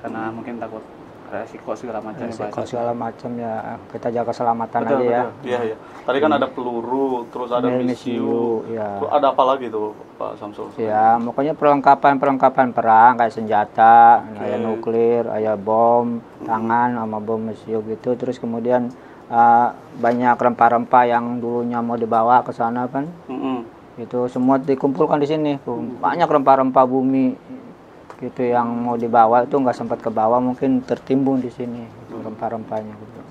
karena mungkin takut resiko segala macam. ya, Pak. Resiko segala macam ya, kita jaga keselamatan Betul, aja ya. betul. Iya, iya. Tadi kan ada peluru, terus ada misiu. ya. Terus ada apa lagi tuh, Pak Samsul? Ya, pokoknya perlengkapan perang kayak senjata, kayak nuklir, kayak bom tangan sama bom mesiu gitu. Terus kemudian banyak rempah-rempah yang dulunya mau dibawa ke sana kan. Itu semua dikumpulkan di sini. Banyak rempah-rempah bumi gitu yang mau dibawa itu nggak sempat ke bawah, mungkin tertimbun di sini gitu, rempah-rempahnya gitu.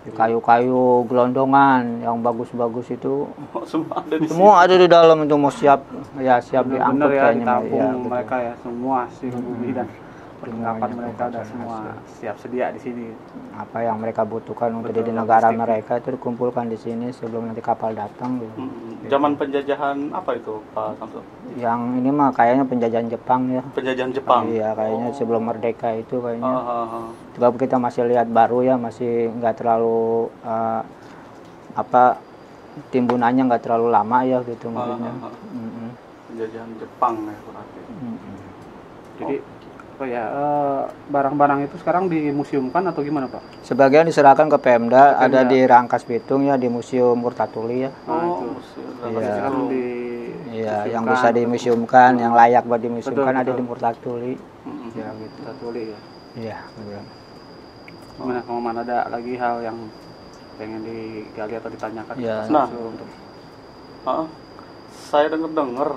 Di kayu-kayu gelondongan yang bagus-bagus itu Semua ada di semua ada di dalam, itu mau siap ya, siap Bener-bener diangkut ya kayaknya ditampung ya, gitu. mereka ya semua sih bumi dan perlengkapan Semuanya mereka udah semua siap sedia di sini. Apa yang mereka butuhkan untuk Betul, di negara logistik. mereka itu dikumpulkan di sini sebelum nanti kapal datang gitu. Zaman penjajahan apa itu Pak Samsul? Yang ini mah kayaknya penjajahan Jepang ya. Penjajahan Jepang. Iya, kayaknya sebelum merdeka itu kayaknya. Ah. Sebab kita masih lihat baru ya, masih nggak terlalu apa timbunannya nggak terlalu lama ya gitu maksudnya. Penjajahan Jepang ya berarti. Jadi apa ya barang-barang itu sekarang dimuseumkan atau gimana Pak? Sebagian diserahkan ke Pemda, Ke Pemda. ada di Rangkas Bitung ya, di Museum Murtatuli ya. Nah, itu. Iya. Sekarang di Iya, yang museumkan. bisa dimuseumkan, yang layak buat dimuseumkan Betul, ada betul. di Murtatuli. ya gitu Tatuli ya. Iya, betul. Gimana Kang Maman, ada lagi hal yang pengen digali atau ditanyakan Ya. ke Pak Nah. Samsul untuk Saya dengar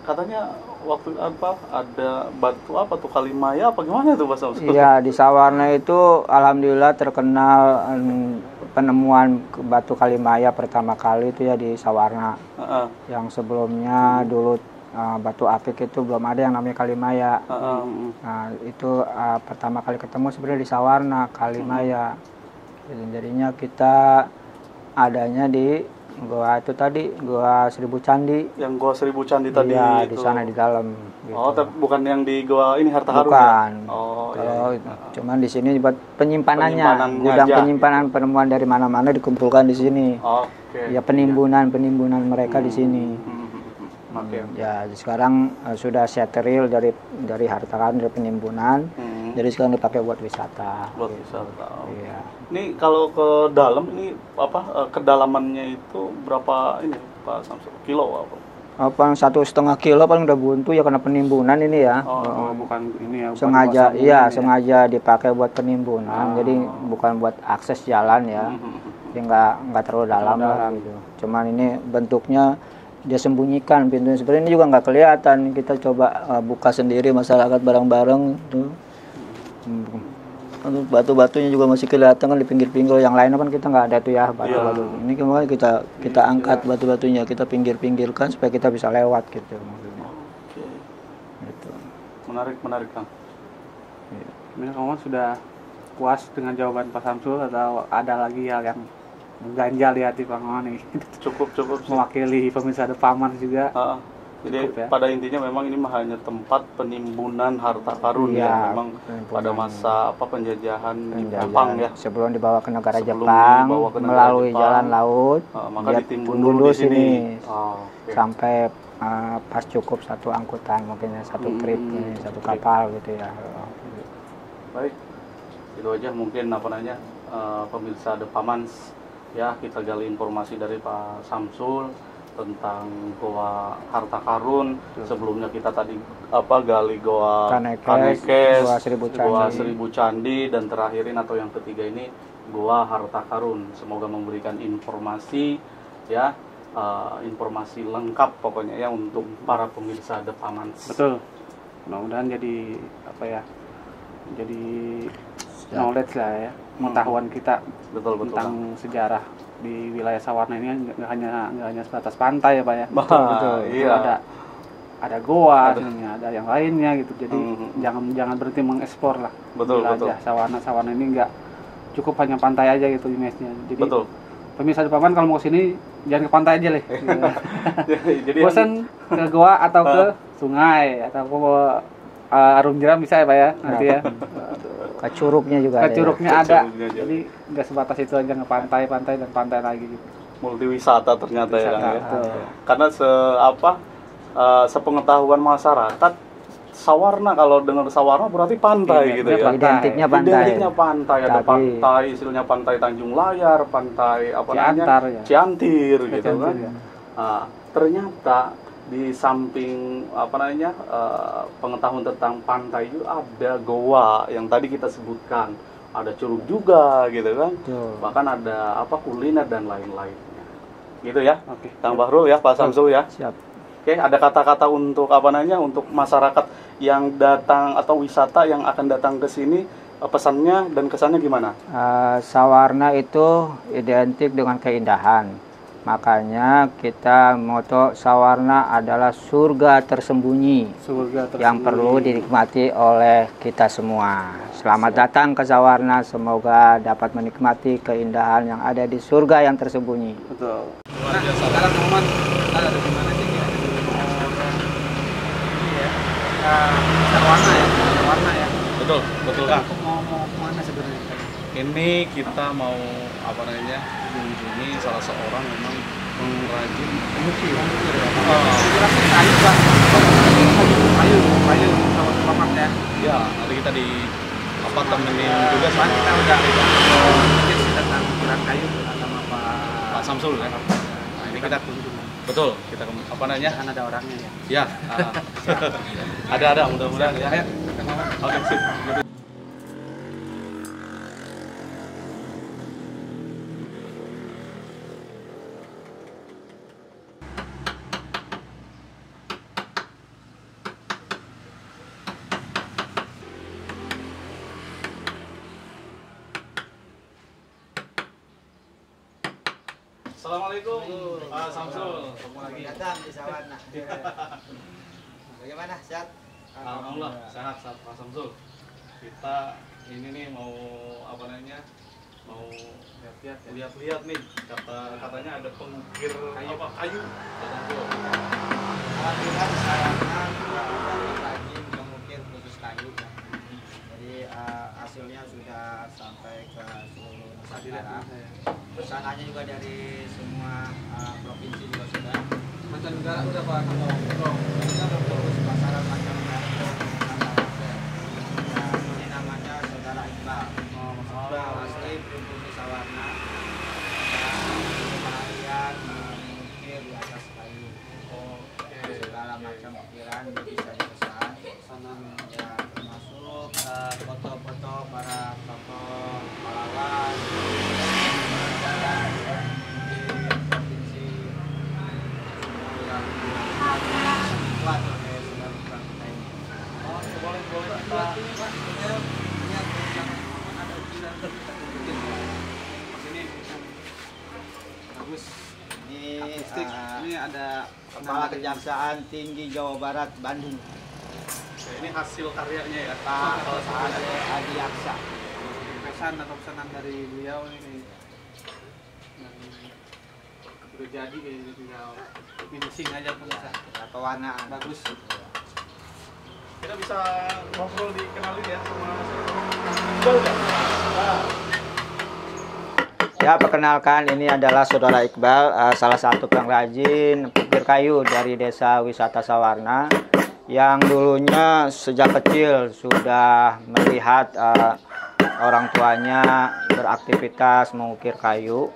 katanya waktu apa ada batu apa tuh Kalimaya apa gimana tuh Pak Samsul? Iya, di Sawarna itu alhamdulillah terkenal penemuan batu Kalimaya pertama kali itu ya di Sawarna. Heeh. Yang sebelumnya dulu batu akik itu belum ada yang namanya Kalimaya. Nah, itu pertama kali ketemu sebenarnya di Sawarna Kalimaya. Jadinya kita adanya di gua itu tadi, gua Seribu Candi. Yang Goa Seribu Candi tadi Iya, itu. di sana di dalam. Gitu. Oh, tapi bukan yang di Goa ini Harta Karun. Bukan. Ya? Oh, Kalau iya. cuman di sini buat penyimpanannya, Penyimpanannya gudang aja, penyimpanan penemuan dari mana-mana dikumpulkan di sini. Oke. Ya penimbunan mereka di sini. Oke. Ya sekarang sudah steril dari harta karun, dari penimbunan. Jadi sekarang dipakai buat wisata. Buat wisata. Iya. Ini kalau ke dalam ini apa kedalamannya itu berapa ini Pak Samsul? Kilo apa? Apa 1,5 kilo paling udah buntu ya karena penimbunan ini ya. oh, bukan ini ya bukan Sengaja, buat iya sambungan sengaja dipakai buat penimbunan. Jadi bukan buat akses jalan ya. Jadi nggak terlalu dalam lah gitu. Cuman ini bentuknya dia sembunyikan pintunya. Sebenarnya ini juga nggak kelihatan. Kita coba buka sendiri masyarakat bareng-bareng tuh. Batu-batunya juga masih kelihatan kan di pinggir-pinggir. Yang lain kan kita nggak ada tuh ya batu-batu. Ini kemarin kita angkat batu-batunya, kita pinggir-pinggirkan supaya kita bisa lewat gitu. Oke. Gitu. Menarik Kang. Gimana Kang Maman, sudah puas dengan jawaban Pak Samsul atau ada lagi hal yang mengganjal di hati Pak Maman nih? Cukup sih. Mewakili pemirsa The Paman juga. Jadi Cukup, ya. pada intinya memang ini mah hanya tempat penimbunan harta karun Iya, ya. Memang penimbunan. pada masa penjajahan Jepang ya. Sebelum dibawa ke negara Sebelum Jepang dibawa ke negara melalui Jepang, jalan laut, maka dia ditimbun timbun dulu di sini. Oke. Sampai pas cukup satu angkutan, mungkin satu trip, satu kapal gitu ya. Baik. Itu aja mungkin pemirsa The Pamans ya, kita gali informasi dari Pak Samsul tentang Goa Harta Karun. Sebelumnya kita tadi gali Goa Kanekes, Goa Seribu Candi, dan terakhirin atau yang ketiga ini Goa Harta Karun. Semoga memberikan informasi ya, informasi lengkap pokoknya ya untuk para pemirsa The Pamans. Betul. Mudah-mudahan jadi jadi knowledge lah ya, pengetahuan kita Betul. tentang sejarah di wilayah Sawarna ini nggak hanya sebatas pantai ya Pak ya. Betul. Iya. Ada goa, ada yang lainnya gitu. Jadi jangan berhenti mengeksplor lah. Betul. Sawarna ini nggak cukup hanya pantai aja gitu image-nya. Jadi Betul. pemirsa di Paman kalau mau kesini jangan ke pantai aja leh. Jadi Bosan ke goa atau ke sungai atau ke Arum Jeram bisa ya Pak ya nanti ya. Ke curugnya juga ada. Curugnya ya. ada. Curugnya aja. Jadi nggak sebatas itu aja, ke pantai dan pantai lagi gitu. Multiwisata ternyata ya, Kang, ya. Betul. Karena sepengetahuan masyarakat, Sawarna kalau dengar Sawarna berarti pantai gitu ya. Identiknya pantai. Identiknya pantai, ada Tapi- pantai, istilahnya pantai Tanjung Layar, pantai Ciantar, ya. Ciantir gitu Ciantir, kan. ya. Ternyata di samping pengetahuan tentang pantai itu ada goa yang tadi kita sebutkan, ada curug juga gitu kan. Betul. Bahkan ada kuliner dan lain-lainnya gitu ya. Oke. Kang Bahrul ya, Pak Samsul ya. Siap. Oke, ada kata-kata untuk apa namanya, untuk masyarakat yang datang atau wisata yang akan datang ke sini, pesannya dan kesannya gimana? Sawarna itu identik dengan keindahan. Makanya kita moto Sawarna adalah surga tersembunyi, yang perlu dinikmati oleh kita semua. Selamat datang ke Sawarna, semoga dapat menikmati keindahan yang ada di surga yang tersembunyi. Betul. Nah, sekarang teman ada di mana sih ya? Ini ya. Warna ya, warna ya. Betul, betul Kang. Mau mana sebenarnya? Ini kita mau apa namanya, mengunjungi salah seorang memang pengrajin mukir. Kayu Pak. Kayu sama paman ya. Ya, nanti kita di apa temenin juga Pak, sama kita udah mungkin tentang ukiran kayu sama Pak Samsul ya. Nah, ini kita betul, kita apa namanya? kan ada orangnya ya. Ya, ada mudah-mudahan ya. Ayo, Oke, sip. Assalamualaikum, Pak Samsul. Ketemu lagi. Datang di Sawarna. Bagaimana, sehat? Alhamdulillah, sehat Pak Samsul. Kita ini nih mau apa namanya? Mau lihat-lihat nih. Katanya ada pengukir kayu. Apa? Kayu. Pak Samsul. Alhamdulillah Sawarna ada pengrajin pengukir khusus kayu. Jadi hasilnya sudah sampai ke seluruh Nusantara. Pesanannya juga dari semua provinsi juga sudah. mancanegara udah Pak. Kita berfokus pasaran mancanegara. Ini namanya Saudara Iqbal. Iqbal asli pribumi Sawarna. Kalian mengukir di atas kayu. Segala macam ukiran bisa dipesan. Ya, termasuk foto-foto para tokoh pahlawan di provinsi yang kuat oleh saudara Iqbal kita ini. Boleh kita Bagus. Ini Artistik. Ini ada Kepala Kejaksaan Tinggi Jawa Barat Bandung, Ya, ini hasil karyanya ya. Pak Salah satu Ade Adiaksa. pesan atau pesanan dari beliau ini yang udah jadi kayaknya tinggal finishing aja pemirsa. Pewarnaan. Bagus. Kita bisa ngobrol dikenalin ya sama Ya, perkenalkan, ini adalah Saudara Iqbal, salah satu pengrajin ukir kayu dari Desa Wisata Sawarna, yang dulunya sejak kecil sudah melihat orang tuanya beraktivitas mengukir kayu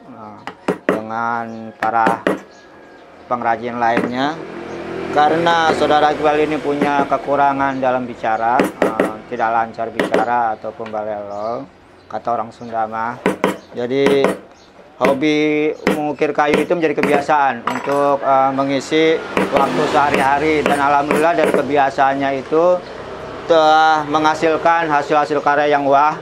dengan para pengrajin lainnya. Karena Saudara Iqbal ini punya kekurangan dalam bicara, tidak lancar bicara ataupun balelol, kata orang Sunda mah. Jadi hobi mengukir kayu itu menjadi kebiasaan untuk mengisi waktu sehari-hari, dan alhamdulillah dari kebiasaannya itu telah menghasilkan hasil-hasil karya yang wah,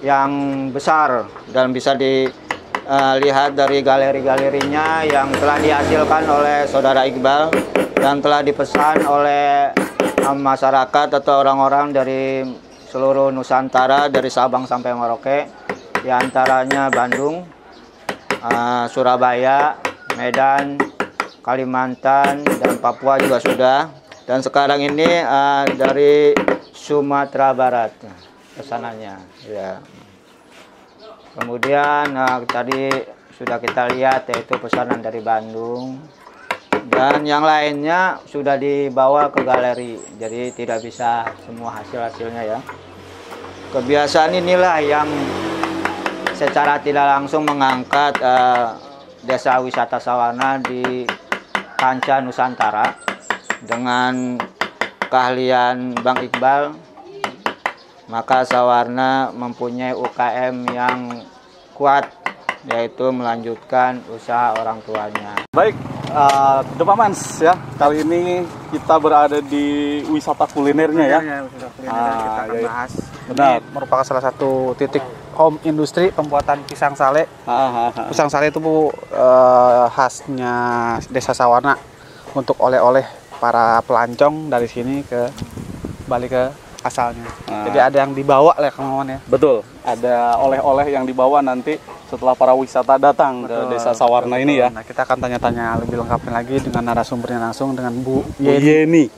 yang besar, dan bisa dilihat dari galeri-galerinya yang telah dihasilkan oleh Saudara Iqbal dan telah dipesan oleh masyarakat atau orang-orang dari seluruh Nusantara, dari Sabang sampai Merauke, di antaranya Bandung, Surabaya, Medan, Kalimantan, dan Papua juga sudah. Dan sekarang ini dari Sumatera Barat pesanannya. Ya. Kemudian tadi sudah kita lihat yaitu pesanan dari Bandung, dan yang lainnya sudah dibawa ke galeri. Jadi tidak bisa semua hasil-hasilnya ya. Kebiasaan inilah yang secara tidak langsung mengangkat Desa Wisata Sawarna di kancah Nusantara. Dengan keahlian Bang Iqbal, maka Sawarna mempunyai UKM yang kuat, yaitu melanjutkan usaha orang tuanya. Baik, The Pamans ya. Kali ini kita berada di wisata kulinernya ya. Wisata kuliner kita akan iya. bahas. Benar. Ini merupakan salah satu titik home industri pembuatan pisang sale. Pisang sale itu Bu, khasnya Desa Sawarna untuk oleh-oleh para pelancong dari sini ke balik ke asalnya. Jadi ada yang dibawa lah kemauan ya. Betul. Ada oleh-oleh yang dibawa nanti setelah para wisata datang ke Desa Sawarna ini ya. Nah, kita akan tanya-tanya lebih lengkapnya lagi dengan narasumbernya langsung dengan Bu Yeni.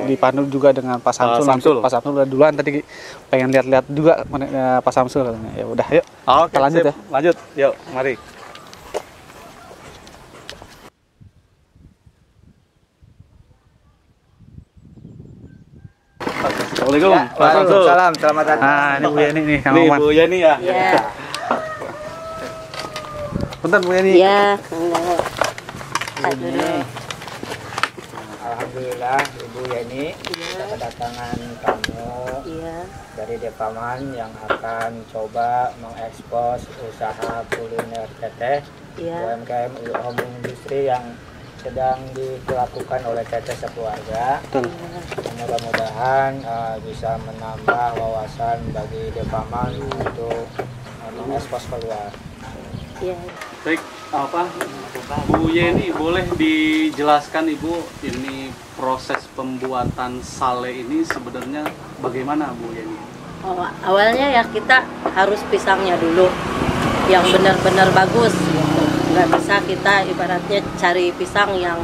Dipandu juga dengan Pak Samsul. Samsul. Pak Samsul udah duluan tadi pengen lihat-lihat juga Pak Samsul. Ya udah, yuk. Oke, kita lanjut sip. ya. Lanjut. Yuk, mari. Assalamualaikum. Ya, Pak Samsul. Waalaikumsalam, selamat datang. Nah, ini Bu Yeni nih, Kang Nih Oman. Bu Yeni ya. Iya. Punten Bu Yeni. Iya, enggak. Pak dulu. Alhamdulillah Ibu Yeni kita kedatangan tamu Iya. dari Depaman yang akan coba mengekspos usaha kuliner teteh Iya. UMKM home industri yang sedang dilakukan oleh teteh sekeluarga. Mudah-mudahan bisa menambah wawasan bagi Depaman untuk mengekspos keluar. Iya. Baik, Bu Yeni boleh dijelaskan Ibu ini proses pembuatan sale ini sebenarnya bagaimana Bu Yeni? Oh, awalnya ya kita harus pisangnya dulu yang benar-benar bagus gitu. Nggak bisa kita ibaratnya cari pisang yang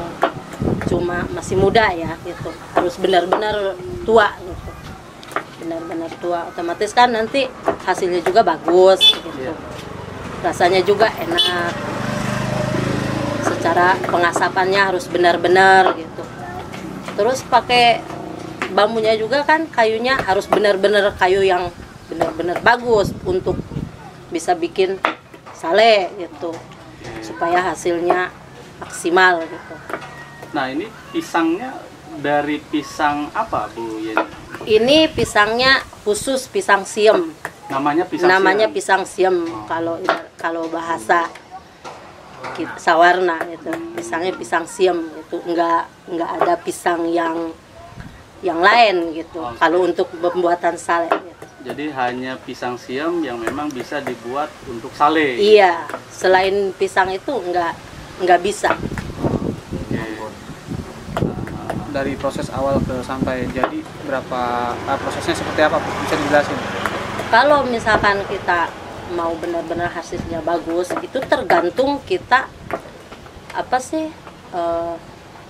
cuma masih muda ya gitu. Harus benar-benar tua gitu. Benar-benar tua, otomatis kan nanti hasilnya juga bagus gitu. Iya. Rasanya juga enak. Secara pengasapannya harus benar-benar gitu. Terus pakai bambunya juga kan kayunya harus benar-benar kayu yang benar-benar bagus untuk bisa bikin sale gitu. Supaya hasilnya maksimal gitu. Nah ini pisangnya dari pisang apa Bu Yeni? Ini pisangnya khusus pisang siem. Namanya pisang Namanya siam? pisang siem kalau bahasa Sawarna gitu. Pisangnya pisang siem itu enggak ada pisang yang lain gitu. Oh. Kalau untuk pembuatan sale gitu. Jadi hanya pisang siam yang memang bisa dibuat untuk sale. Iya, selain pisang itu enggak bisa. Dari proses awal ke sampai jadi berapa prosesnya seperti apa? Bisa dijelasin? Kalau misalkan kita mau benar-benar hasilnya bagus, itu tergantung kita apa sih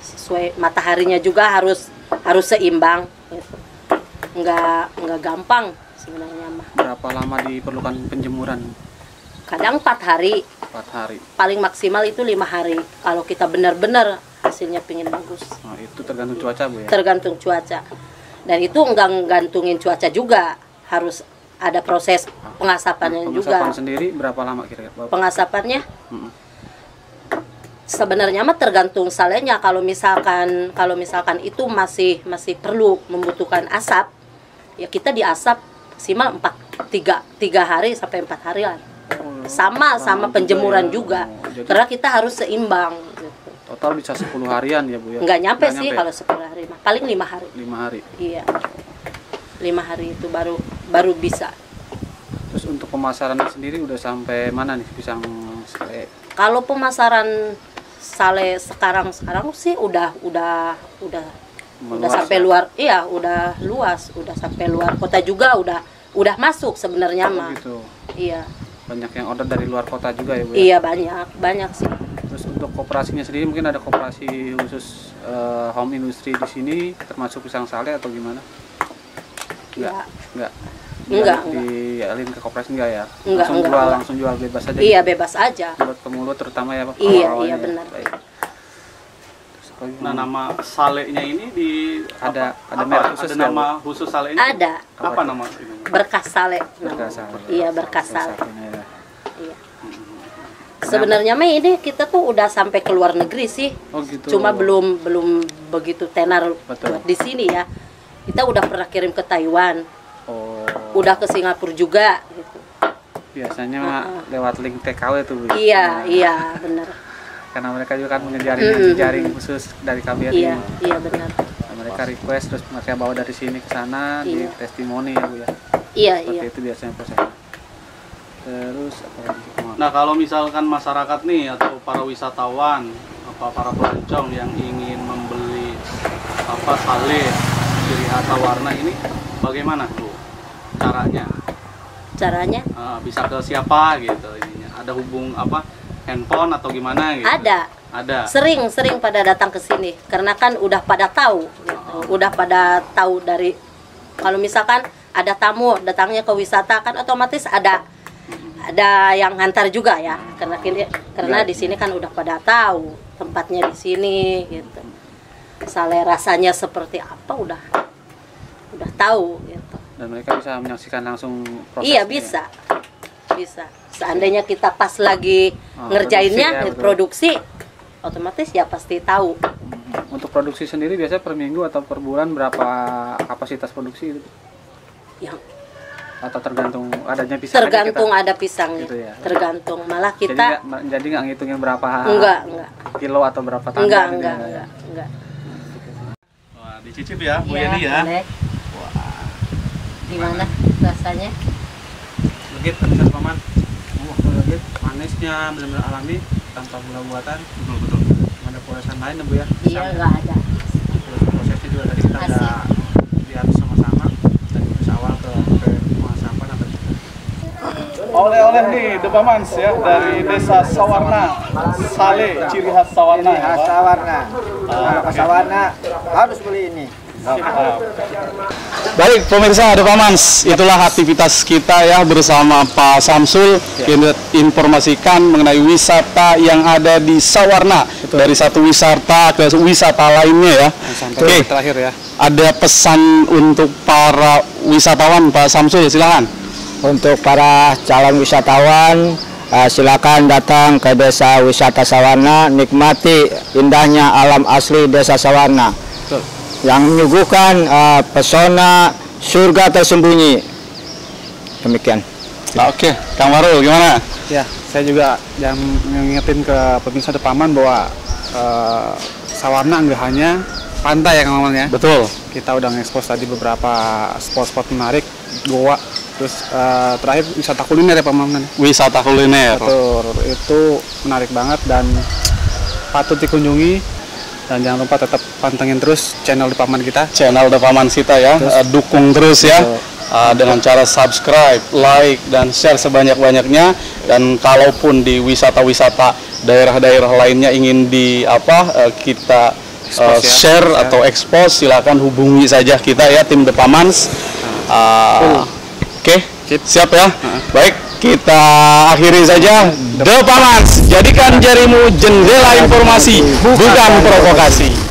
sesuai mataharinya juga harus seimbang gitu. Enggak gampang sebenarnya mah. Berapa lama diperlukan penjemuran? Kadang 4 hari, 4 hari. paling maksimal itu 5 hari. Kalau kita benar-benar hasilnya pingin bagus. Nah, itu tergantung cuaca Bu ya. Tergantung cuaca. Dan itu enggak gantungin cuaca juga, harus ada proses pengasapannya juga. Pengasapan sendiri berapa lama kira-kira? Pengasapannya Mm-mm. sebenarnya mah tergantung salenya. Kalau misalkan itu masih perlu membutuhkan asap, ya kita diasap maksimal 3 hari sampai 4 hari lah. Sama penjemuran juga. Jadi Karena kita harus seimbang gitu. total bisa 10 harian ya Bu ya. Nggak nyampe sih kalau 10 hari mah. Paling 5 hari. 5 hari. Iya. 5 hari itu baru bisa. Terus untuk pemasaran sendiri udah sampai mana nih pisang sale? Kalau pemasaran sale sekarang sih udah Meluas sampai ya? luar, iya udah luas, udah sampai luar kota juga udah masuk sebenarnya Oh, mah. gitu. Iya. Banyak yang order dari luar kota juga ya Bu ya? Iya banyak sih. Terus untuk koperasinya sendiri mungkin ada koperasi khusus home industry di sini termasuk pisang sale atau gimana? Iya. Enggak. Enggak. Dialin ke koperasi enggak ya? Enggak. Langsung jual bebas aja. Iya gitu? bebas aja. Mulut ke mulut terutama ya Pak. Iya, awal-awalnya iya ya. benar. Baik. Terus kalau Nah nama salenya ini Ada apa? merek khusus Ada nggak, nama khusus salenya? Ada Apa nama ini? berkas sale. berkas namanya. sale. Iya berkas sale. Satunya ya. Iya. Sebenarnya mah ini kita tuh udah sampai ke luar negeri sih. Oh gitu. Cuma belum begitu tenar Betul. buat di sini ya. Kita udah pernah kirim ke Taiwan, Oh. udah ke Singapura juga gitu. Biasanya lewat link TKW tuh Bu. Iya, Nah, iya benar. karena mereka juga kan mengejaring jaring khusus dari KBRI. Iya, iya benar. Nah, mereka request terus mereka bawa dari sini ke sana di Iya. testimoni ya Bu ya. Iya, Seperti iya. itu biasanya prosesnya. Terus apa lagi? Nah, kalau misalkan masyarakat nih atau para wisatawan, para pelancong yang ingin membeli sale ciri khas Sawarna ini, bagaimana tuh caranya? Caranya? Bisa ke siapa gitu ininya? Ada handphone atau gimana gitu? Ada. Sering pada datang ke sini karena kan udah pada tahu gitu. Udah pada tahu dari kalau misalkan ada tamu datangnya ke wisata kan otomatis ada yang ngantar juga ya. Karena di sini kan udah pada tahu tempatnya di sini gitu. Sale rasanya seperti apa udah tahu gitu. Dan mereka bisa menyaksikan langsung prosesnya. Iya bisa. Seandainya kita pas lagi ngerjainnya produksi, ya, produksi, otomatis ya pasti tahu. Untuk produksi sendiri biasanya per minggu atau per bulan berapa kapasitas produksi gitu? Yang Atau tergantung adanya pisang? tergantung ada pisangnya. Gitu ya. Tergantung malah kita jadi nggak ngitungin berapa enggak kilo atau berapa tanggal? enggak gitu enggak ya? enggak. Wah, dicicip ya, Bu Iya, Yeni ya. boleh. Gimana rasanya? Legit bisa paman. Legit, manisnya benar-benar alami tanpa gula buatan. Betul. Ada polesan lain ya Bu ya? Iya enggak ada. Terus prosesnya juga tadi kita Asik. udah diatur sama-sama dari awal ke pengasapan atau Oleh-oleh nih The Pamans ya dari Desa Sawarna, sale ciri khas Sawarna. Ini khas Sawarna. Kalau ke Sawarna harus beli ini. Baik pemirsa The Pamans, itulah aktivitas kita ya bersama Pak Samsul. Kita informasikan mengenai wisata yang ada di Sawarna. Dari satu wisata ke wisata lainnya ya. sampai terakhir ya. Ada pesan untuk para wisatawan Pak Samsul, silakan. Untuk para calon wisatawan, silakan datang ke Desa Wisata Sawarna, nikmati indahnya alam asli Desa Sawarna. Betul. Yang menyuguhkan pesona surga tersembunyi. Demikian. Nah, oke, Kang Marul gimana? Ya, saya juga yang mengingetin ke pemirsa Depaman bahwa Sawarna nggak hanya pantai ya Kang Maman ya. Betul. Kita udah nge-expose tadi beberapa spot-spot menarik, goa, terus terakhir wisata kuliner ya Pak Maman. Wisata kuliner. Betul, itu menarik banget dan patut dikunjungi. Dan jangan lupa tetap pantengin terus channel Depaman kita. Channel The Pamans kita ya, dukung terus ya. Dengan cara subscribe, like, dan share sebanyak-banyaknya. Dan kalaupun di wisata-wisata daerah-daerah lainnya ingin kita share atau expose, silakan hubungi saja kita ya, tim The Pamans. Oke, siap ya. Baik, kita akhiri saja The Pamans. Jadikan jarimu jendela informasi, bukan provokasi.